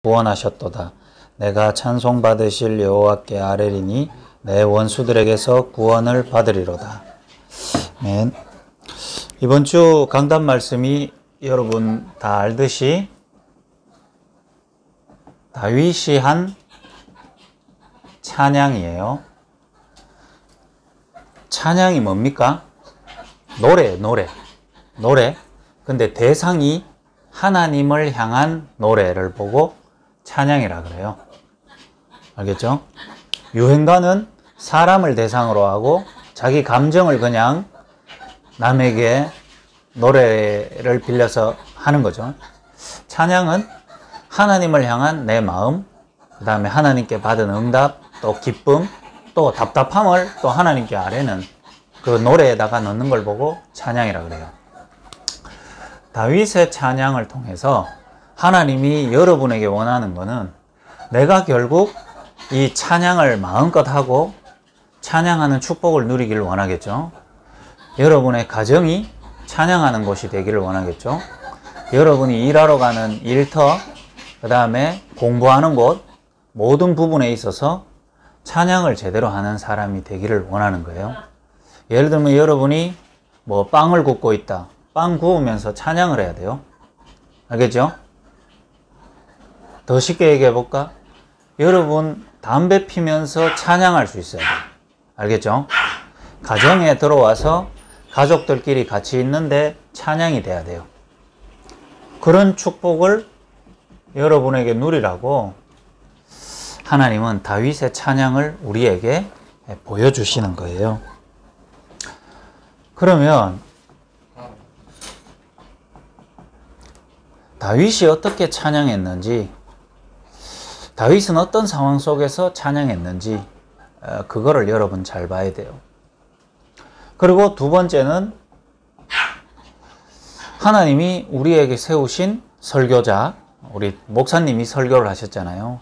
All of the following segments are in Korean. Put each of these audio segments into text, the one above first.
구원하셨도다. 내가 찬송받으실 여호와께 아뢰리니 내 원수들에게서 구원을 받으리로다. 아멘. 이번 주 강단 말씀이 여러분 다 알듯이 다윗이 한 찬양이에요. 찬양이 뭡니까? 노래. 근데 대상이 하나님을 향한 노래를 보고 찬양이라 그래요. 알겠죠? 유행가는 사람을 대상으로 하고 자기 감정을 그냥 남에게 노래를 빌려서 하는 거죠. 찬양은 하나님을 향한 내 마음, 그 다음에 하나님께 받은 응답, 또 기쁨, 또 답답함을 또 하나님께 아뢰는 그 노래에다가 넣는 걸 보고 찬양이라 그래요. 다윗의 찬양을 통해서 하나님이 여러분에게 원하는 것은 내가 결국 이 찬양을 마음껏 하고 찬양하는 축복을 누리기를 원하겠죠. 여러분의 가정이 찬양하는 곳이 되기를 원하겠죠. 여러분이 일하러 가는 일터, 그 다음에 공부하는 곳, 모든 부분에 있어서 찬양을 제대로 하는 사람이 되기를 원하는 거예요. 예를 들면 여러분이 뭐 빵을 굽고 있다. 빵 구우면서 찬양을 해야 돼요. 알겠죠? 더 쉽게 얘기해 볼까? 여러분 담배 피면서 찬양할 수 있어야 돼요. 알겠죠? 가정에 들어와서 가족들끼리 같이 있는데 찬양이 돼야 돼요. 그런 축복을 여러분에게 누리라고 하나님은 다윗의 찬양을 우리에게 보여주시는 거예요. 그러면 다윗이 어떻게 찬양했는지, 다윗은 어떤 상황 속에서 찬양했는지 그거를 여러분 잘 봐야 돼요. 그리고 두 번째는 하나님이 우리에게 세우신 설교자, 우리 목사님이 설교를 하셨잖아요.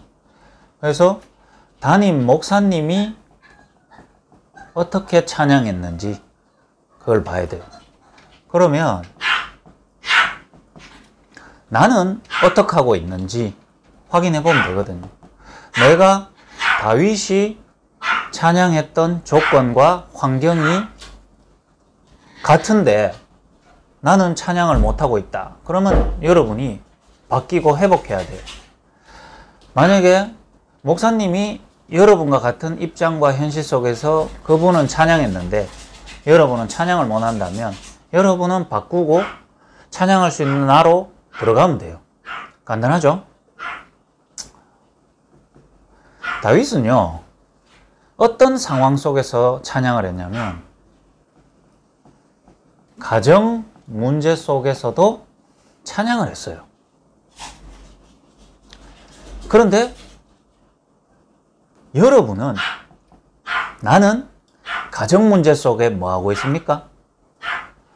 그래서 담임 목사님이 어떻게 찬양했는지 그걸 봐야 돼요. 그러면 나는 어떻게 하고 있는지 확인해 보면 되거든요. 내가 다윗이 찬양했던 조건과 환경이 같은데 나는 찬양을 못하고 있다. 그러면 여러분이 바뀌고 회복해야 돼요. 만약에 목사님이 여러분과 같은 입장과 현실 속에서 그분은 찬양했는데 여러분은 찬양을 못한다면 여러분은 바꾸고 찬양할 수 있는 나로 들어가면 돼요. 간단하죠? 다윗은요, 어떤 상황 속에서 찬양을 했냐면 가정 문제 속에서도 찬양을 했어요. 그런데 여러분은, 나는 가정 문제 속에 뭐 하고 있습니까?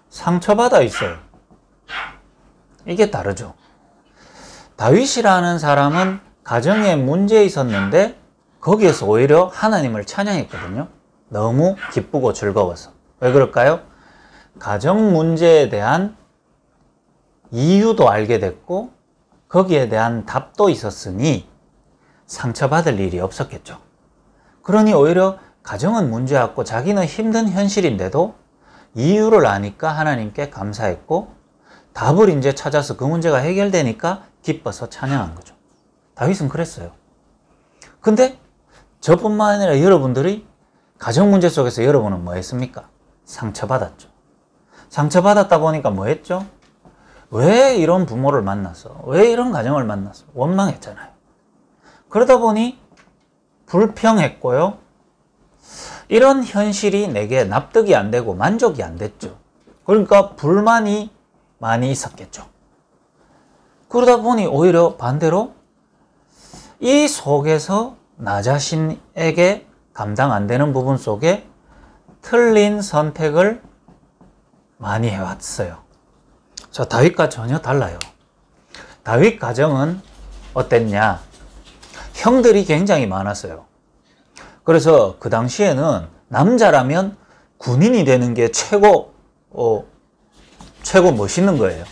상처받아 있어요. 이게 다르죠. 다윗이라는 사람은 가정에 문제 있었는데 거기에서 오히려 하나님을 찬양했거든요. 너무 기쁘고 즐거워서. 왜 그럴까요? 가정 문제에 대한 이유도 알게 됐고 거기에 대한 답도 있었으니 상처받을 일이 없었겠죠. 그러니 오히려 가정은 문제 없고 자기는 힘든 현실인데도 이유를 아니까 하나님께 감사했고 답을 이제 찾아서 그 문제가 해결되니까 기뻐서 찬양한 거죠. 다윗은 그랬어요. 근데 저뿐만 아니라 여러분들이 가정 문제 속에서 여러분은 뭐 했습니까? 상처받았죠. 상처받았다 보니까 뭐 했죠? 왜 이런 부모를 만나서, 왜 이런 가정을 만나서 원망했잖아요. 그러다 보니 불평했고요. 이런 현실이 내게 납득이 안 되고 만족이 안 됐죠. 그러니까 불만이 많이 있었겠죠. 그러다 보니 오히려 반대로 이 속에서 나 자신에게 감당 안 되는 부분 속에 틀린 선택을 많이 해왔어요. 자, 다윗과 전혀 달라요. 다윗 가정은 어땠냐? 형들이 굉장히 많았어요. 그래서 그 당시에는 남자라면 군인이 되는 게 최고 멋있는 거예요.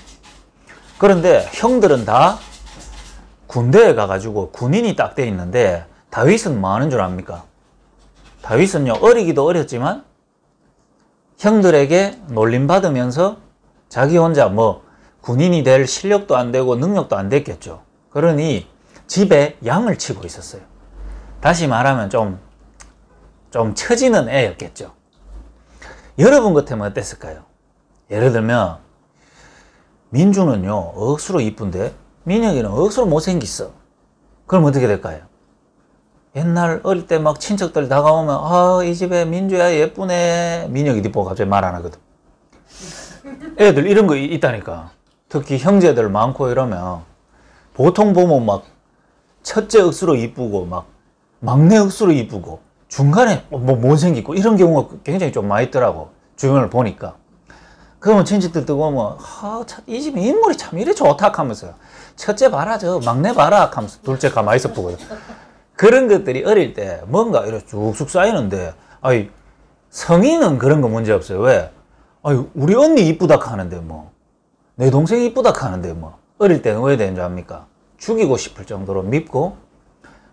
그런데 형들은 다 군대에 가가지고 군인이 딱 돼 있는데 다윗은 뭐 하는 줄 압니까? 다윗은요, 어리기도 어렸지만 형들에게 놀림받으면서 자기 혼자 뭐 군인이 될 실력도 안 되고 능력도 안 됐겠죠. 그러니 집에 양을 치고 있었어요. 다시 말하면 좀 처지는 애였겠죠. 여러분 같으면 어땠을까요? 예를 들면 민주는요, 억수로 이쁜데 민혁이는 억수로 못생겼어. 그럼 어떻게 될까요? 옛날 어릴 때 막 친척들 다가오면 아, 이 집에 민주야 예쁘네. 민혁이 니 보고 갑자기 말 안 하거든. 애들 이런 거 있다니까. 특히 형제들 많고 이러면 보통 보면 막 첫째 억수로 이쁘고 막 막내 억수로 이쁘고 중간에 뭐 못생기고 이런 경우가 굉장히 좀 많이 있더라고. 주변을 보니까. 그러면 친척들 뜨고 오면 이 집 인물이 참 이래 좋다 하면서요. 첫째 봐라 저 막내 봐라 하면서 둘째 가만히 있어 보고요. 그런 것들이 어릴 때 뭔가 이렇게 쭉쭉 쌓이는데, 아이, 성인은 그런 거 문제 없어요. 왜? 아이, 우리 언니 이쁘다 하는데 뭐, 내 동생 이쁘다 하는데 뭐, 어릴 때는 왜 되는 줄 압니까? 죽이고 싶을 정도로 밉고,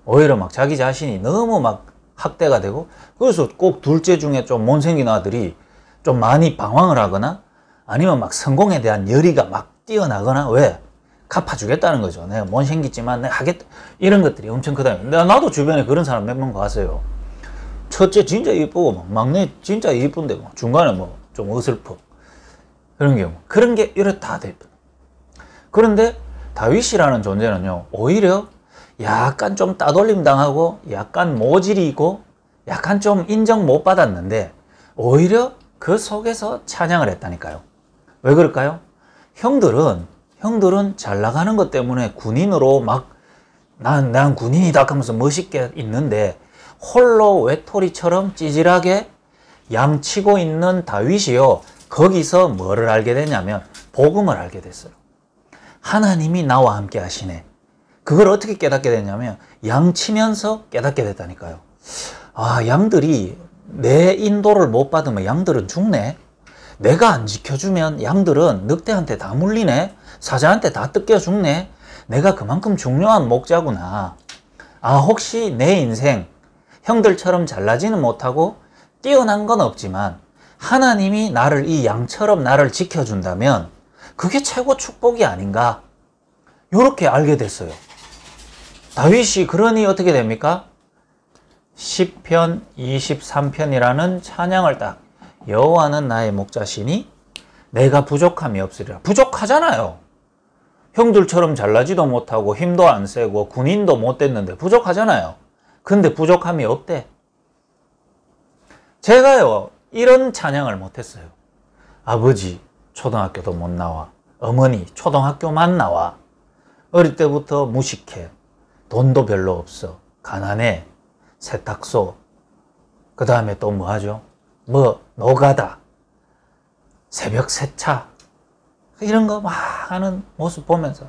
오히려 막 자기 자신이 너무 막 학대가 되고, 그래서 꼭 둘째 중에 좀 못생긴 아들이 좀 많이 방황을 하거나, 아니면 막 성공에 대한 열의가 막 뛰어나거나, 왜? 갚아주겠다는 거죠. 내가 못생겼지만 내가 하겠다. 이런 것들이 엄청 크다. 나도 주변에 그런 사람 몇 명 봤어요. 첫째 진짜 이쁘고 막내 진짜 이쁜데 뭐 중간에 뭐 좀 어설퍼. 그런 경우. 그런 게 이렇다 돼. 그런데 다윗이라는 존재는요, 오히려 약간 좀 따돌림 당하고 약간 모질이고 약간 좀 인정 못 받았는데 오히려 그 속에서 찬양을 했다니까요. 왜 그럴까요? 형들은 잘 나가는 것 때문에 군인으로 막 난 군인이다 하면서 멋있게 있는데 홀로 외톨이처럼 찌질하게 양치고 있는 다윗이요, 거기서 뭐를 알게 됐냐면 복음을 알게 됐어요. 하나님이 나와 함께 하시네. 그걸 어떻게 깨닫게 됐냐면 양치면서 깨닫게 됐다니까요. 아, 양들이 내 인도를 못 받으면 양들은 죽네. 내가 안 지켜주면 양들은 늑대한테 다 물리네. 사자한테 다 뜯겨 죽네. 내가 그만큼 중요한 목자구나. 아, 혹시 내 인생 형들처럼 잘나지는 못하고 뛰어난 건 없지만 하나님이 나를 이 양처럼 나를 지켜준다면 그게 최고 축복이 아닌가, 요렇게 알게 됐어요. 다윗이 그러니 어떻게 됩니까? 시편 23편이라는 찬양을 딱, 여호와는 나의 목자시니 내가 부족함이 없으리라. 부족하잖아요. 형들처럼 잘나지도 못하고 힘도 안 세고 군인도 못 됐는데 부족하잖아요. 근데 부족함이 없대. 제가요, 이런 찬양을 못했어요. 아버지 초등학교도 못 나와. 어머니 초등학교만 나와. 어릴 때부터 무식해. 돈도 별로 없어. 가난해. 세탁소. 그 다음에 또 뭐 하죠? 뭐 노가다. 새벽 세차. 이런 거 막 하는 모습 보면서,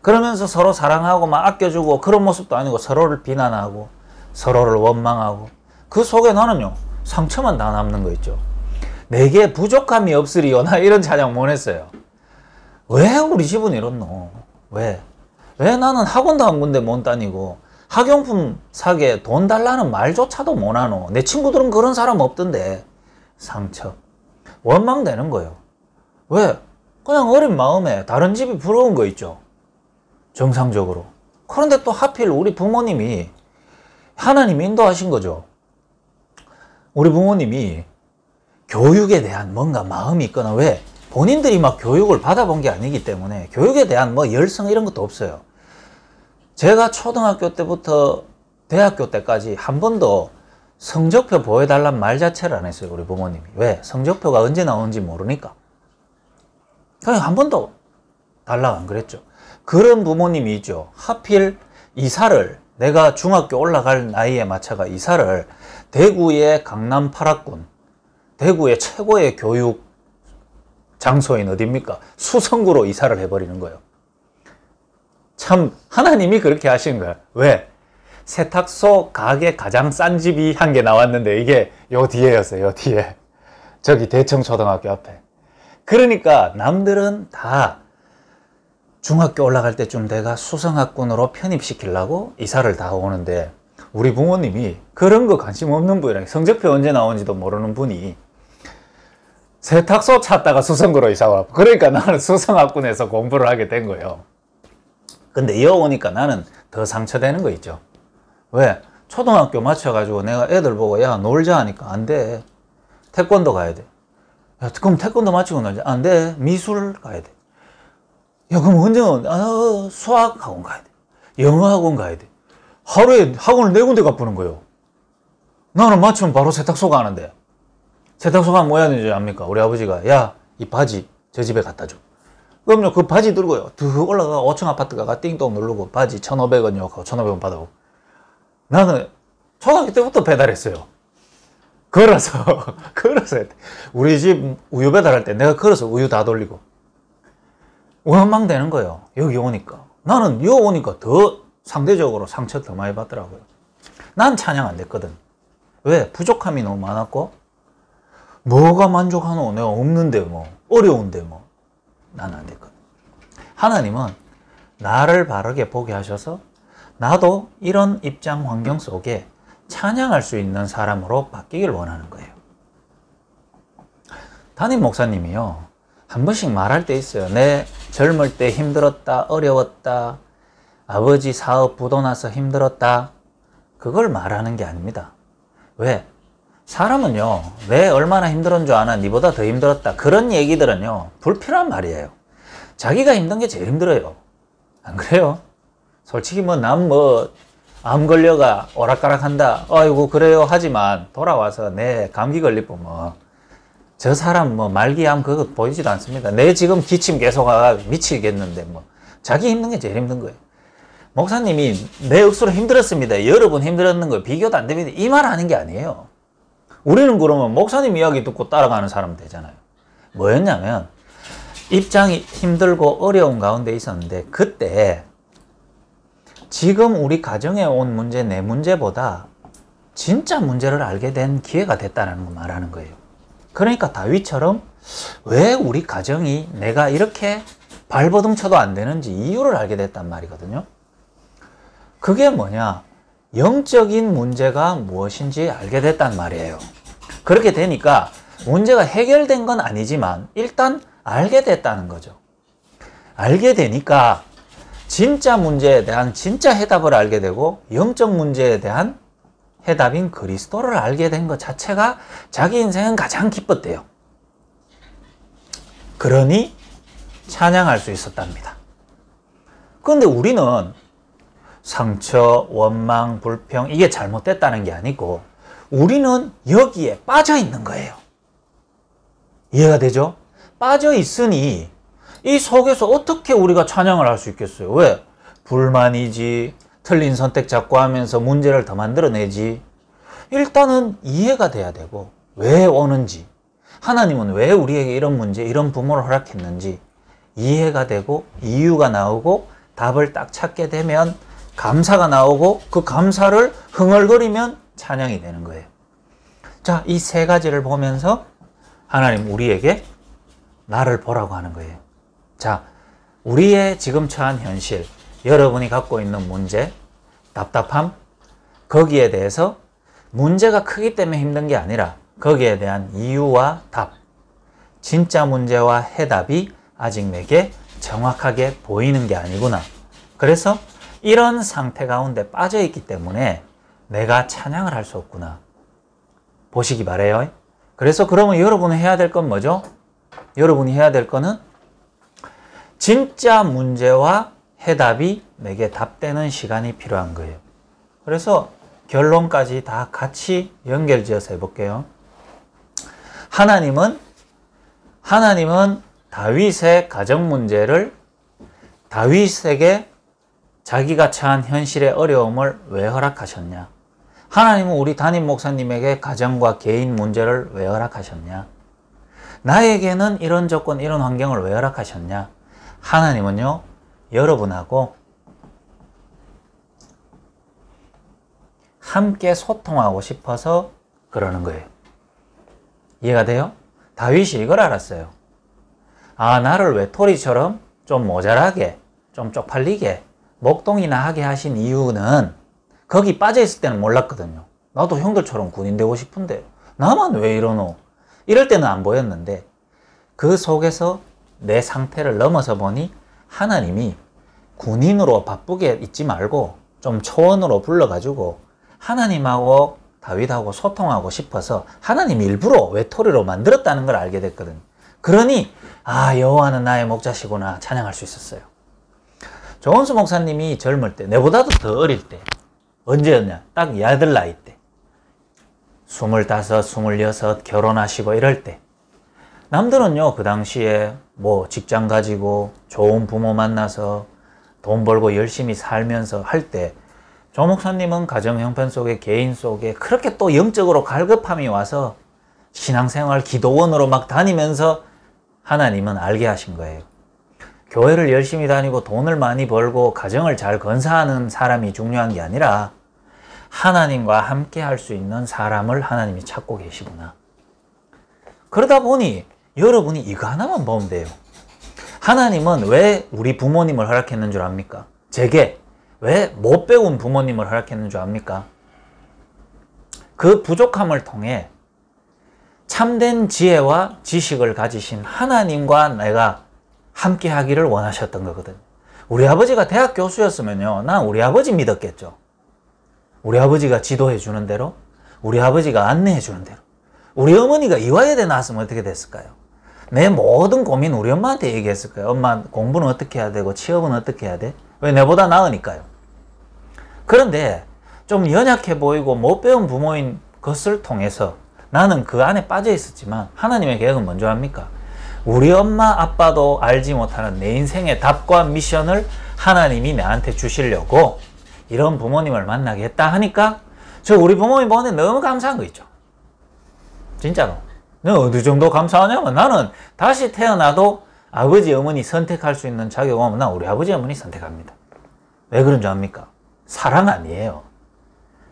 그러면서 서로 사랑하고 막 아껴주고 그런 모습도 아니고 서로를 비난하고 서로를 원망하고, 그 속에 나는요 상처만 다 남는 거 있죠. 내게 부족함이 없으리요나 이런 찬양 못 했어요. 왜 우리 집은 이렇노? 왜 나는 학원도 한 군데 못 다니고 학용품 사게 돈 달라는 말조차도 못 하노? 내 친구들은 그런 사람 없던데. 상처, 원망되는 거예요. 왜? 그냥 어린 마음에 다른 집이 부러운 거 있죠, 정상적으로. 그런데 또 하필 우리 부모님이 하나님 인도하신 거죠. 우리 부모님이 교육에 대한 뭔가 마음이 있거나, 왜? 본인들이 막 교육을 받아본 게 아니기 때문에 교육에 대한 뭐 열성 이런 것도 없어요. 제가 초등학교 때부터 대학교 때까지 한 번도 성적표 보여달란 말 자체를 안 했어요, 우리 부모님이. 왜? 성적표가 언제 나오는지 모르니까. 그냥 한 번도 달라고 안 그랬죠. 그런 부모님이 있죠. 하필 이사를, 내가 중학교 올라갈 나이에 맞춰가 이사를 대구의 강남 8학군, 대구의 최고의 교육 장소인 어디입니까? 수성구로 이사를 해버리는 거예요. 참 하나님이 그렇게 하신 거야. 왜? 세탁소 가게 가장 싼 집이 한 개 나왔는데 이게 요 뒤에였어요. 요 뒤에. 저기 대청초등학교 앞에. 그러니까 남들은 다 중학교 올라갈 때쯤 내가 수성학군으로 편입시키려고 이사를 다 오는데 우리 부모님이 그런 거 관심 없는 분이랑 성적표 언제 나오는지도 모르는 분이 세탁소 찾다가 수성구로 이사 와. 그러니까 나는 수성학군에서 공부를 하게 된 거예요. 근데 이어 오니까 나는 더 상처되는 거 있죠. 왜? 초등학교 맞춰가지고 내가 애들 보고 야 놀자 하니까 안 돼. 태권도 가야 돼. 야, 그럼 태권도 맞추고 놀자. 안 돼. 미술 가야 돼. 야, 그럼 언제 수학 학원 가야 돼. 영어 학원 가야 돼. 하루에 학원을 4군데 가보는 거예요. 나는 맞추면 바로 세탁소 가는데. 세탁소 가면 뭐 해야 되는지 압니까? 우리 아버지가 야, 이 바지 저 집에 갖다 줘. 그럼요, 그 바지 들고요. 드 올라가 5층 아파트 가가 띵동 누르고 바지 1,500원 요하고 1,500원 받아오고. 나는 초등학교 때부터 배달했어요. 걸어서 우리 집 우유 배달할 때 내가 걸어서 우유 다 돌리고 원망 되는 거예요. 여기 오니까. 나는 여기 오니까 더 상대적으로 상처 더 많이 받더라고요. 난 찬양 안 됐거든. 왜? 부족함이 너무 많았고 뭐가 만족하노? 내가 없는데 뭐 어려운데 뭐 난 안 됐거든. 하나님은 나를 바르게 보게 하셔서 나도 이런 입장 환경 속에 찬양할 수 있는 사람으로 바뀌길 원하는 거예요. 담임 목사님이요, 한 번씩 말할 때 있어요. 내 젊을 때 힘들었다, 어려웠다, 아버지 사업 부도 나서 힘들었다. 그걸 말하는 게 아닙니다. 왜? 사람은요, 내 얼마나 힘들은 줄 아나? 니보다 더 힘들었다. 그런 얘기들은요, 불필요한 말이에요. 자기가 힘든 게 제일 힘들어요. 안 그래요? 솔직히 암 걸려가 오락가락 한다. 아이고, 그래요. 하지만 돌아와서 내 감기 걸리고 저 사람 말기암 그거 보이지도 않습니다. 내 지금 기침 계속 와가 미치겠는데 자기 힘든 게 제일 힘든 거예요. 목사님이 내 억수로 힘들었습니다. 여러분 힘들었는 거 비교도 안 됩니다. 이 말 하는 게 아니에요. 우리는 그러면 목사님 이야기 듣고 따라가는 사람 되잖아요. 뭐였냐면 입장이 힘들고 어려운 가운데 있었는데 그때 지금 우리 가정에 온 문제, 내 문제보다 진짜 문제를 알게 된 기회가 됐다는 거 말하는 거예요. 그러니까 다윗처럼 왜 우리 가정이 내가 이렇게 발버둥 쳐도 안 되는지 이유를 알게 됐단 말이거든요. 그게 뭐냐? 영적인 문제가 무엇인지 알게 됐단 말이에요. 그렇게 되니까 문제가 해결된 건 아니지만 일단 알게 됐다는 거죠. 알게 되니까 진짜 문제에 대한 진짜 해답을 알게 되고 영적 문제에 대한 해답인 그리스도를 알게 된 것 자체가 자기 인생은 가장 기뻤대요. 그러니 찬양할 수 있었답니다. 그런데 우리는 상처, 원망, 불평 이게 잘못됐다는 게 아니고 우리는 여기에 빠져 있는 거예요. 이해가 되죠? 빠져 있으니 이 속에서 어떻게 우리가 찬양을 할 수 있겠어요? 왜? 불만이지, 틀린 선택 자꾸 하면서 문제를 더 만들어내지. 일단은 이해가 돼야 되고 왜 오는지, 하나님은 왜 우리에게 이런 문제, 이런 부모를 허락했는지 이해가 되고 이유가 나오고 답을 딱 찾게 되면 감사가 나오고 그 감사를 흥얼거리면 찬양이 되는 거예요. 자, 이 세 가지를 보면서 하나님 우리에게 나를 보라고 하는 거예요. 자, 우리의 지금 처한 현실, 여러분이 갖고 있는 문제, 답답함, 거기에 대해서 문제가 크기 때문에 힘든 게 아니라 거기에 대한 이유와 답, 진짜 문제와 해답이 아직 내게 정확하게 보이는 게 아니구나. 그래서 이런 상태 가운데 빠져 있기 때문에 내가 찬양을 할 수 없구나. 보시기 바래요. 그래서 그러면 여러분이 해야 될 건 뭐죠? 여러분이 해야 될 거는 진짜 문제와 해답이 내게 답되는 시간이 필요한 거예요. 그래서 결론까지 다 같이 연결지어서 해볼게요. 하나님은 다윗의 가정 문제를 다윗에게 자기가 처한 현실의 어려움을 왜 허락하셨냐? 하나님은 우리 담임 목사님에게 가정과 개인 문제를 왜 허락하셨냐? 나에게는 이런 조건, 이런 환경을 왜 허락하셨냐? 하나님은요, 여러분하고 함께 소통하고 싶어서 그러는 거예요. 이해가 돼요? 다윗이 이걸 알았어요. 아, 나를 외톨이처럼 좀 모자라게 좀 쪽팔리게 목동이나 하게 하신 이유는 거기 빠져있을 때는 몰랐거든요. 나도 형들처럼 군인 되고 싶은데 나만 왜 이러노? 이럴 때는 안 보였는데 그 속에서 내 상태를 넘어서 보니 하나님이 군인으로 바쁘게 있지 말고 좀 초원으로 불러가지고 하나님하고 다윗하고 소통하고 싶어서 하나님이 일부러 외톨이로 만들었다는 걸 알게 됐거든요. 그러니 아, 여호와는 나의 목자시구나 찬양할 수 있었어요. 조원수 목사님이 젊을 때, 내보다도 더 어릴 때, 언제였냐? 딱 이 아들 나이 때, 25, 26 결혼하시고 이럴 때, 남들은요 그 당시에 뭐 직장 가지고 좋은 부모 만나서 돈 벌고 열심히 살면서 할 때, 조 목사님은 가정 형편 속에, 개인 속에 그렇게 또 영적으로 갈급함이 와서 신앙생활 기도원으로 막 다니면서 하나님은 알게 하신 거예요. 교회를 열심히 다니고 돈을 많이 벌고 가정을 잘 건사하는 사람이 중요한 게 아니라 하나님과 함께 할 수 있는 사람을 하나님이 찾고 계시구나. 그러다 보니 여러분이 이거 하나만 보면 돼요. 하나님은 왜 우리 부모님을 허락했는 줄 압니까? 제게 왜 못 배운 부모님을 허락했는 줄 압니까? 그 부족함을 통해 참된 지혜와 지식을 가지신 하나님과 내가 함께 하기를 원하셨던 거거든요. 우리 아버지가 대학 교수였으면요, 난 우리 아버지 믿었겠죠. 우리 아버지가 지도해 주는 대로, 우리 아버지가 안내해 주는 대로. 우리 어머니가 이화여대 나왔으면 어떻게 됐을까요? 내 모든 고민 우리 엄마한테 얘기했을 거예요. 엄마 공부는 어떻게 해야 되고 취업은 어떻게 해야 돼? 왜? 내보다 나으니까요. 그런데 좀 연약해 보이고 못 배운 부모인 것을 통해서 나는 그 안에 빠져 있었지만 하나님의 계획은 뭔지 압니까? 우리 엄마 아빠도 알지 못하는 내 인생의 답과 미션을 하나님이 나한테 주시려고 이런 부모님을 만나게 했다 하니까 저 우리 부모님 보는데 너무 감사한 거 있죠. 진짜로. 내가 어느 정도 감사하냐면 나는 다시 태어나도 아버지 어머니 선택할 수 있는 자격 오면 난 우리 아버지 어머니 선택합니다. 왜 그런 줄 압니까? 사랑 아니에요.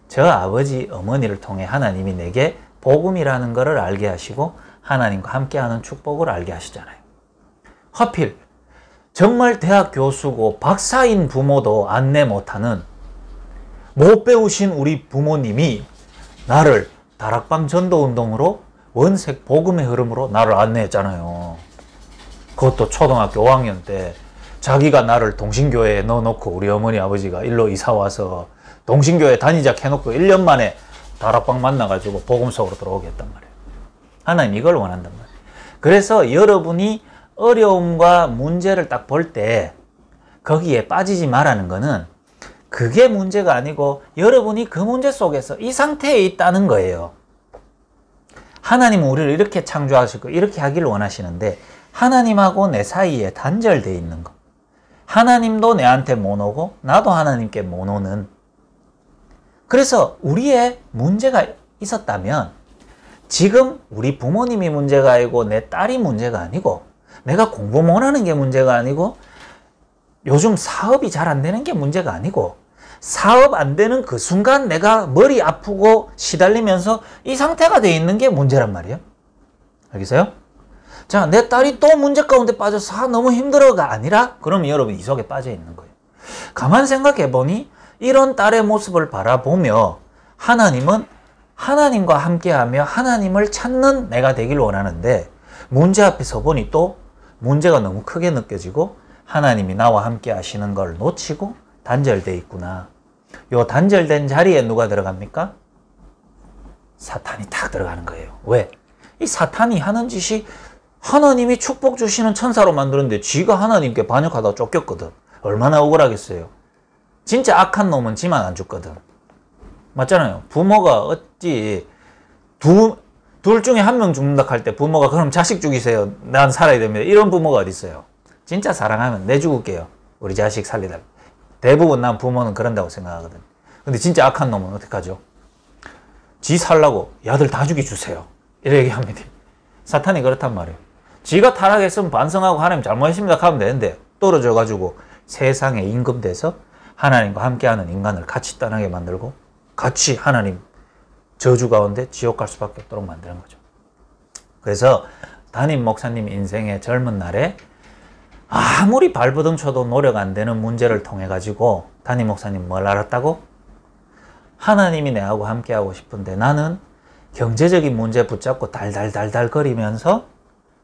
저 아버지 어머니를 통해 하나님이 내게 복음이라는 것을 알게 하시고 하나님과 함께하는 축복을 알게 하시잖아요. 하필 정말 대학 교수고 박사인 부모도 안내 못하는 못 배우신 우리 부모님이 나를 다락방 전도운동으로 원색 복음의 흐름으로 나를 안내했잖아요. 그것도 초등학교 5학년 때 자기가 나를 동신교회에 넣어놓고 우리 어머니 아버지가 일로 이사와서 동신교회 다니자 해놓고 1년 만에 다락방 만나가지고 복음 속으로 들어오게 했단 말이에요. 하나님 이걸 원한단 말이에요. 그래서 여러분이 어려움과 문제를 딱 볼 때 거기에 빠지지 말라는 거는 그게 문제가 아니고 여러분이 그 문제 속에서 이 상태에 있다는 거예요. 하나님은 우리를 이렇게 창조하시고 이렇게 하기를 원하시는데 하나님하고 내 사이에 단절되어 있는 거. 하나님도 내한테 못 오고 나도 하나님께 못 오는. 그래서 우리의 문제가 있었다면 지금 우리 부모님이 문제가 아니고 내 딸이 문제가 아니고 내가 공부 못하는 게 문제가 아니고 요즘 사업이 잘 안 되는 게 문제가 아니고 사업 안 되는 그 순간 내가 머리 아프고 시달리면서 이 상태가 돼 있는 게 문제란 말이에요. 알겠어요? 자, 내 딸이 또 문제 가운데 빠져서 너무 힘들어가 아니라 그러면 여러분 이 속에 빠져 있는 거예요. 가만 생각해 보니 이런 딸의 모습을 바라보며 하나님은 하나님과 함께하며 하나님을 찾는 내가 되길 원하는데 문제 앞에 서 보니 또 문제가 너무 크게 느껴지고 하나님이 나와 함께 하시는 걸 놓치고 단절되어 있구나. 요 단절된 자리에 누가 들어갑니까? 사탄이 탁 들어가는 거예요. 왜? 이 사탄이 하는 짓이 하나님이 축복 주시는 천사로 만드는데 지가 하나님께 반역하다 쫓겼거든. 얼마나 억울하겠어요. 진짜 악한 놈은 지만 안 죽거든. 맞잖아요. 부모가 어찌 둘 중에 한 명 죽는다 할 때 부모가 그럼 자식 죽이세요. 난 살아야 됩니다. 이런 부모가 어디 있어요. 진짜 사랑하면 내 죽을게요. 우리 자식 살리다. 대부분 난 부모는 그런다고 생각하거든. 근데 진짜 악한 놈은 어떡하죠? 지 살라고 야들 다 죽여주세요. 이렇게 얘기합니다. 사탄이 그렇단 말이에요. 지가 타락했으면 반성하고 하나님 잘못했습니다 하면 되는데 떨어져가지고 세상에 임금돼서 하나님과 함께하는 인간을 같이 떠나게 만들고 같이 하나님 저주 가운데 지옥 갈 수밖에 없도록 만드는 거죠. 그래서 담임 목사님 인생의 젊은 날에 아무리 발버둥 쳐도 노력 안 되는 문제를 통해 가지고 담임 목사님 뭘 알았다고? 하나님이 내하고 함께하고 싶은데 나는 경제적인 문제 붙잡고 달달달달 거리면서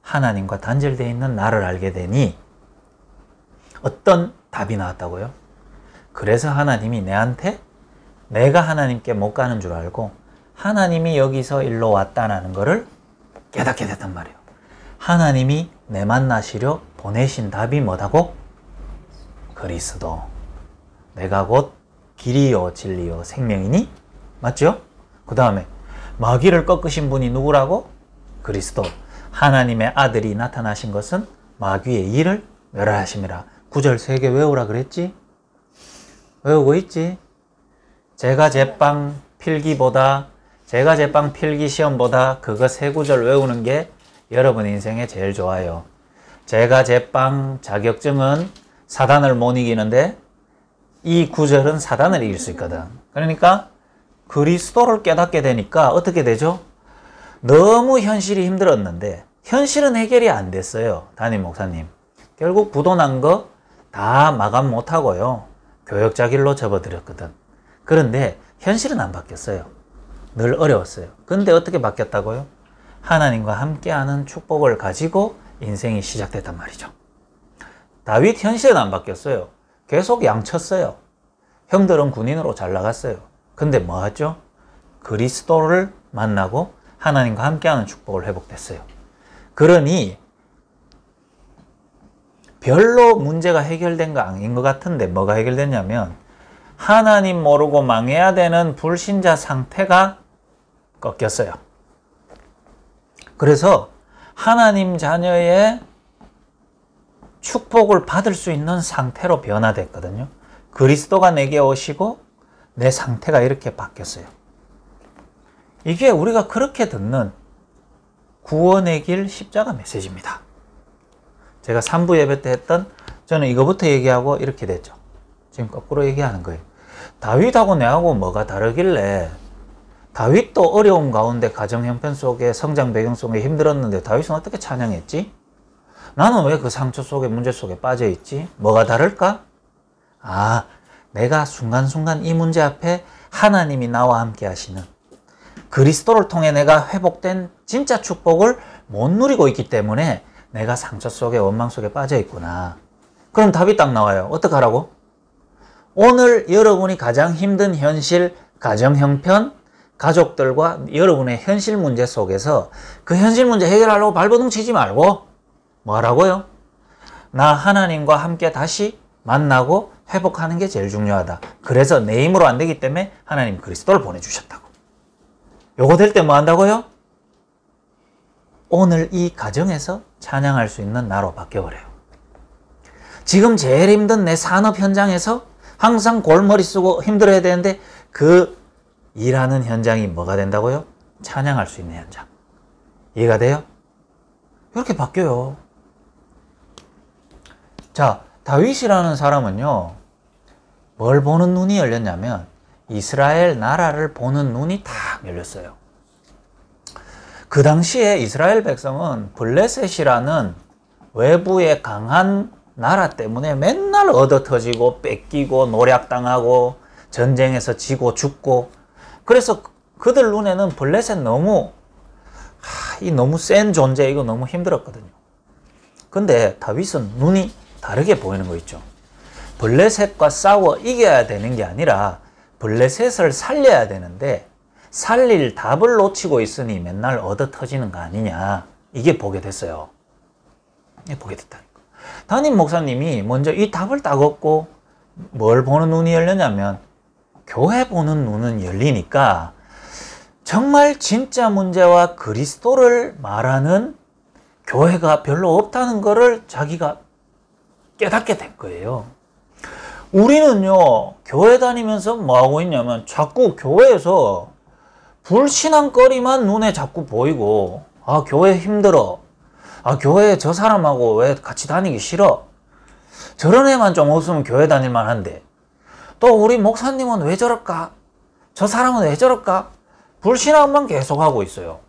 하나님과 단절되어 있는 나를 알게 되니 어떤 답이 나왔다고요? 그래서 하나님이 내한테 내가 하나님께 못 가는 줄 알고 하나님이 여기서 일로 왔다는 것을 깨닫게 됐단 말이에요. 하나님이 내 만나시려 보내신 답이 뭐다고? 그리스도. 내가 곧 길이요 진리요 생명이니? 맞죠? 그 다음에 마귀를 꺾으신 분이 누구라고? 그리스도. 하나님의 아들이 나타나신 것은 마귀의 일을 멸하심이라. 9절 3개 외우라 그랬지? 외우고 있지? 제가 제빵 필기보다 제가 제빵 필기 시험보다 그거 3구절 외우는 게 여러분 인생에 제일 좋아요. 제가 제빵 자격증은 사단을 못 이기는데 이 구절은 사단을 이길 수 있거든. 그러니까 그리스도를 깨닫게 되니까 어떻게 되죠? 너무 현실이 힘들었는데 현실은 해결이 안 됐어요. 담임 목사님. 결국 부도 난 거 다 마감 못하고요. 교역자 길로 접어들였거든. 그런데 현실은 안 바뀌었어요. 늘 어려웠어요. 근데 어떻게 바뀌었다고요? 하나님과 함께하는 축복을 가지고 인생이 시작됐단 말이죠. 다윗 현실은 안 바뀌었어요. 계속 양쳤어요. 형들은 군인으로 잘 나갔어요. 근데 뭐 하죠? 그리스도를 만나고 하나님과 함께하는 축복을 회복됐어요. 그러니 별로 문제가 해결된 거 아닌 것 같은데 뭐가 해결됐냐면 하나님 모르고 망해야 되는 불신자 상태가 꺾였어요. 그래서 하나님 자녀의 축복을 받을 수 있는 상태로 변화됐거든요. 그리스도가 내게 오시고 내 상태가 이렇게 바뀌었어요. 이게 우리가 그렇게 듣는 구원의 길 십자가 메시지입니다. 제가 3부 예배 때 했던 저는 이거부터 얘기하고 이렇게 됐죠. 지금 거꾸로 얘기하는 거예요. 다윗하고 내하고 뭐가 다르길래 다윗도 어려움 가운데 가정 형편 속에 성장 배경 속에 힘들었는데 다윗은 어떻게 찬양했지? 나는 왜 그 상처 속에 문제 속에 빠져있지? 뭐가 다를까? 아, 내가 순간순간 이 문제 앞에 하나님이 나와 함께 하시는 그리스도를 통해 내가 회복된 진짜 축복을 못 누리고 있기 때문에 내가 상처 속에 원망 속에 빠져있구나. 그럼 답이 딱 나와요. 어떡하라고? 오늘 여러분이 가장 힘든 현실, 가정 형편, 가족들과 여러분의 현실 문제 속에서 그 현실 문제 해결하려고 발버둥 치지 말고 뭐 하라고요? 나 하나님과 함께 다시 만나고 회복하는 게 제일 중요하다. 그래서 내 힘으로 안 되기 때문에 하나님 그리스도를 보내주셨다고. 요거 될 때 뭐 한다고요? 오늘 이 가정에서 찬양할 수 있는 나로 바뀌어버려요. 지금 제일 힘든 내 산업 현장에서 항상 골머리 쓰고 힘들어야 되는데 그 일하는 현장이 뭐가 된다고요? 찬양할 수 있는 현장. 이해가 돼요? 이렇게 바뀌어요. 자, 다윗이라는 사람은요, 뭘 보는 눈이 열렸냐면 이스라엘 나라를 보는 눈이 탁 열렸어요. 그 당시에 이스라엘 백성은 블레셋이라는 외부의 강한 나라 때문에 맨날 얻어터지고 뺏기고 노략당하고 전쟁에서 지고 죽고, 그래서 그들 눈에는 블레셋 너무 너무 센 존재, 이거 너무 힘들었거든요. 근데 다윗은 눈이 다르게 보이는 거 있죠. 블레셋과 싸워 이겨야 되는 게 아니라 블레셋을 살려야 되는데 살릴 답을 놓치고 있으니 맨날 얻어터지는 거 아니냐, 이게 보게 됐어요. 이게 보게 됐다니까. 담임 목사님이 먼저 이 답을 딱 얻고 뭘 보는 눈이 열렸냐면 교회 보는 눈은 열리니까 정말 진짜 문제와 그리스도를 말하는 교회가 별로 없다는 거를 자기가 깨닫게 된 거예요. 우리는요, 교회 다니면서 뭐 하고 있냐면 자꾸 교회에서 불신앙거리만 눈에 자꾸 보이고, 아, 교회 힘들어. 아, 교회 저 사람하고 왜 같이 다니기 싫어. 저런 애만 좀 없으면 교회 다닐만 한데. 또 우리 목사님은 왜 저럴까? 저 사람은 왜 저럴까? 불신앙만 계속하고 있어요.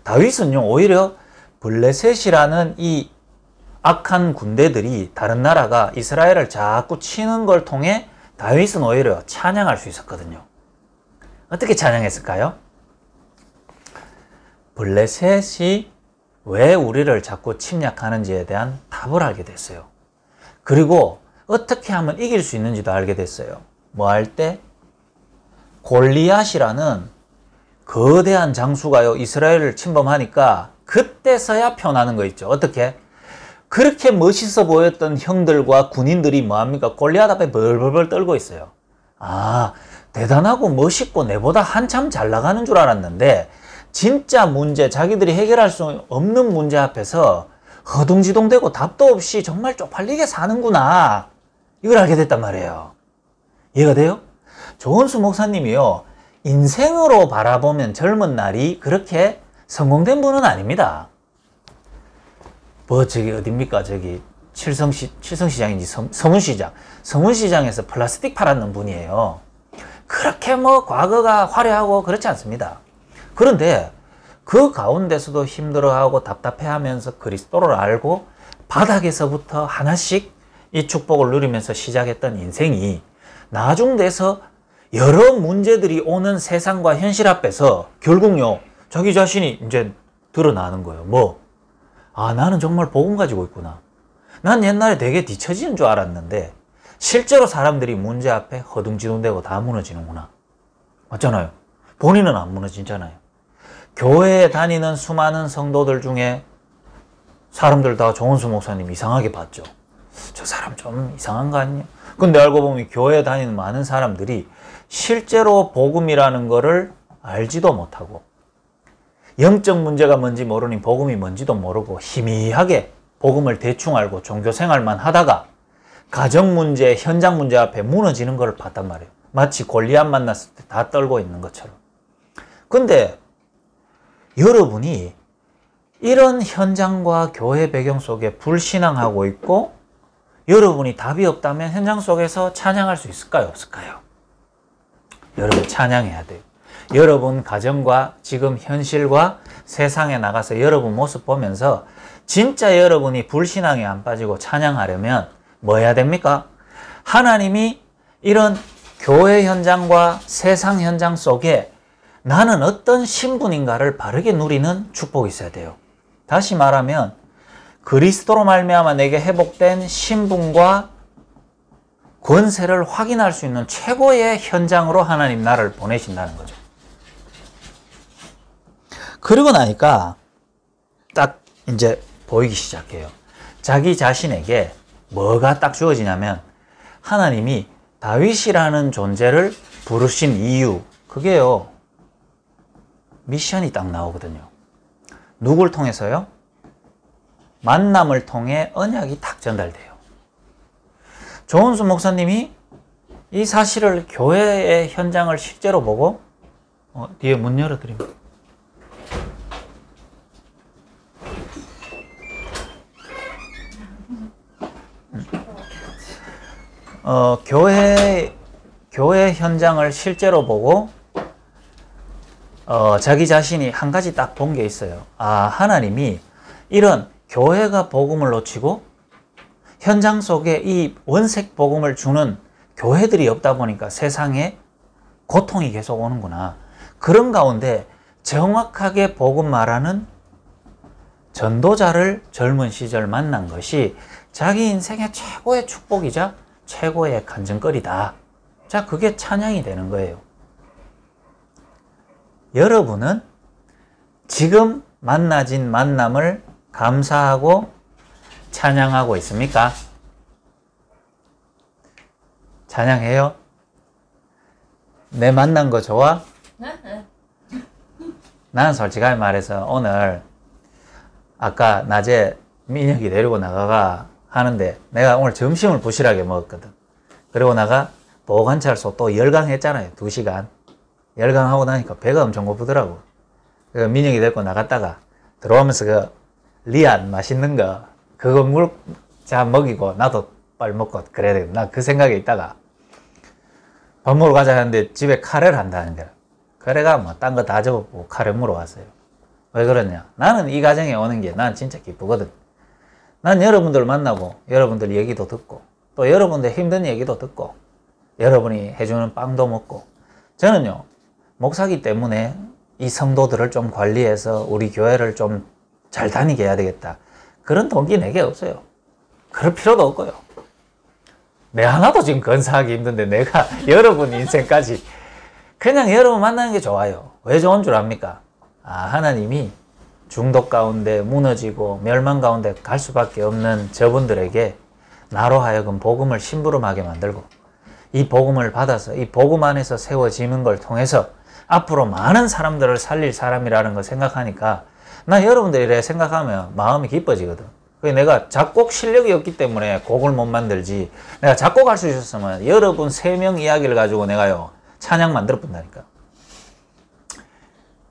다윗은요, 오히려 블레셋이라는 이 악한 군대들이 다른 나라가 이스라엘을 자꾸 치는 걸 통해 다윗은 오히려 찬양할 수 있었거든요. 어떻게 찬양했을까요? 블레셋이 왜 우리를 자꾸 침략하는지에 대한 답을 알게 됐어요. 그리고 어떻게 하면 이길 수 있는지도 알게 됐어요. 뭐 할 때? 골리앗이라는 거대한 장수가요, 이스라엘을 침범하니까 그때서야 표현하는 거 있죠. 어떻게? 그렇게 멋있어 보였던 형들과 군인들이 뭐합니까? 골리앗 앞에 벌벌벌 떨고 있어요. 아, 대단하고 멋있고 내보다 한참 잘 나가는 줄 알았는데 진짜 문제, 자기들이 해결할 수 없는 문제 앞에서 허둥지둥대고 답도 없이 정말 쪽팔리게 사는구나. 이걸 알게 됐단 말이에요. 이해가 돼요? 조은수 목사님이요, 인생으로 바라보면 젊은 날이 그렇게 성공된 분은 아닙니다. 뭐 저기 어딥니까? 저기 칠성시장인지 서문시장. 서문시장에서 플라스틱 팔았는 분이에요. 그렇게 뭐 과거가 화려하고 그렇지 않습니다. 그런데 그 가운데서도 힘들어하고 답답해하면서 그리스도를 알고 바닥에서부터 하나씩 이 축복을 누리면서 시작했던 인생이 나중 돼서 여러 문제들이 오는 세상과 현실 앞에서 결국요, 자기 자신이 이제 드러나는 거예요. 뭐? 아, 나는 정말 복음 가지고 있구나. 난 옛날에 되게 뒤처지는 줄 알았는데 실제로 사람들이 문제 앞에 허둥지둥대고 다 무너지는구나. 맞잖아요. 본인은 안 무너지잖아요. 교회에 다니는 수많은 성도들 중에 사람들 다 조은수 목사님 이상하게 봤죠. 저 사람 좀 이상한 거 아니에요? 근데 알고 보면 교회에 다니는 많은 사람들이 실제로 복음이라는 거를 알지도 못하고 영적 문제가 뭔지 모르니 복음이 뭔지도 모르고 희미하게 복음을 대충 알고 종교생활만 하다가 가정 문제, 현장 문제 앞에 무너지는 걸 봤단 말이에요. 마치 골리앗 만났을 때 다 떨고 있는 것처럼. 근데 여러분이 이런 현장과 교회 배경 속에 불신앙하고 있고 여러분이 답이 없다면 현장 속에서 찬양할 수 있을까요? 없을까요? 여러분 찬양해야 돼요. 여러분 가정과 지금 현실과 세상에 나가서 여러분 모습 보면서 진짜 여러분이 불신앙에 안 빠지고 찬양하려면 뭐 해야 됩니까? 하나님이 이런 교회 현장과 세상 현장 속에 나는 어떤 신분인가를 바르게 누리는 축복이 있어야 돼요. 다시 말하면 그리스도로 말미암아 내게 회복된 신분과 권세를 확인할 수 있는 최고의 현장으로 하나님 나를 보내신다는 거죠. 그러고 나니까 딱 이제 보이기 시작해요. 자기 자신에게 뭐가 딱 주어지냐면 하나님이 다윗이라는 존재를 부르신 이유, 그게요, 미션이 딱 나오거든요. 누굴 통해서요? 만남을 통해 언약이 딱 전달돼요. 조은수 목사님이 이 사실을 교회의 현장을 실제로 보고 뒤에 문 열어드립니다. 교회 현장을 실제로 보고 자기 자신이 한 가지 딱 본 게 있어요. 아, 하나님이 이런 교회가 복음을 놓치고 현장 속에 이 원색 복음을 주는 교회들이 없다 보니까 세상에 고통이 계속 오는구나. 그런 가운데 정확하게 복음 말하는 전도자를 젊은 시절 만난 것이 자기 인생의 최고의 축복이자 최고의 간증거리다. 자, 그게 찬양이 되는 거예요. 여러분은 지금 만나진 만남을 감사하고 찬양하고 있습니까? 찬양해요? 내 만난 거 좋아? 나는 솔직하게 말해서 오늘 아까 낮에 민혁이 데리고 나가가 하는데 내가 오늘 점심을 부실하게 먹었거든. 그리고 나가 보관찰소 또 열강했잖아요. 2시간. 열강하고 나니까 배가 엄청 고프더라고. 그래서 민혁이 데리고 나갔다가 들어오면서 그 리안 맛있는 거 그거 자 먹이고 나도 빨리 먹고 그래야 되겠다. 나 그 생각에 있다가 밥 먹으러 가자 하는데 집에 카레를 한다는 거야. 그래가 뭐 딴 거 다 접어보고 카레 물어 왔어요. 왜 그러냐? 나는 이 가정에 오는 게 난 진짜 기쁘거든. 난 여러분들 만나고 여러분들 얘기도 듣고 또 여러분들 힘든 얘기도 듣고 여러분이 해주는 빵도 먹고 저는요 목사기 때문에 이 성도들을 좀 관리해서 우리 교회를 좀 잘 다니게 해야 되겠다 그런 동기 내게 없어요. 그럴 필요도 없고요. 내 하나도 지금 건사하기 힘든데 내가 여러분 인생까지 그냥 여러분 만나는 게 좋아요. 왜 좋은 줄 압니까? 하나님이 중독 가운데 무너지고 멸망 가운데 갈 수밖에 없는 저분들에게 나로 하여금 복음을 심부름하게 만들고 이 복음을 받아서 이 복음 안에서 세워지는 걸 통해서 앞으로 많은 사람들을 살릴 사람이라는 걸 생각하니까 나 여러분들이 이래 생각하면 마음이 기뻐지거든. 내가 작곡 실력이 없기 때문에 곡을 못 만들지 내가 작곡할 수 있었으면 여러분 3명 이야기를 가지고 내가요 찬양 만들어 본다니까.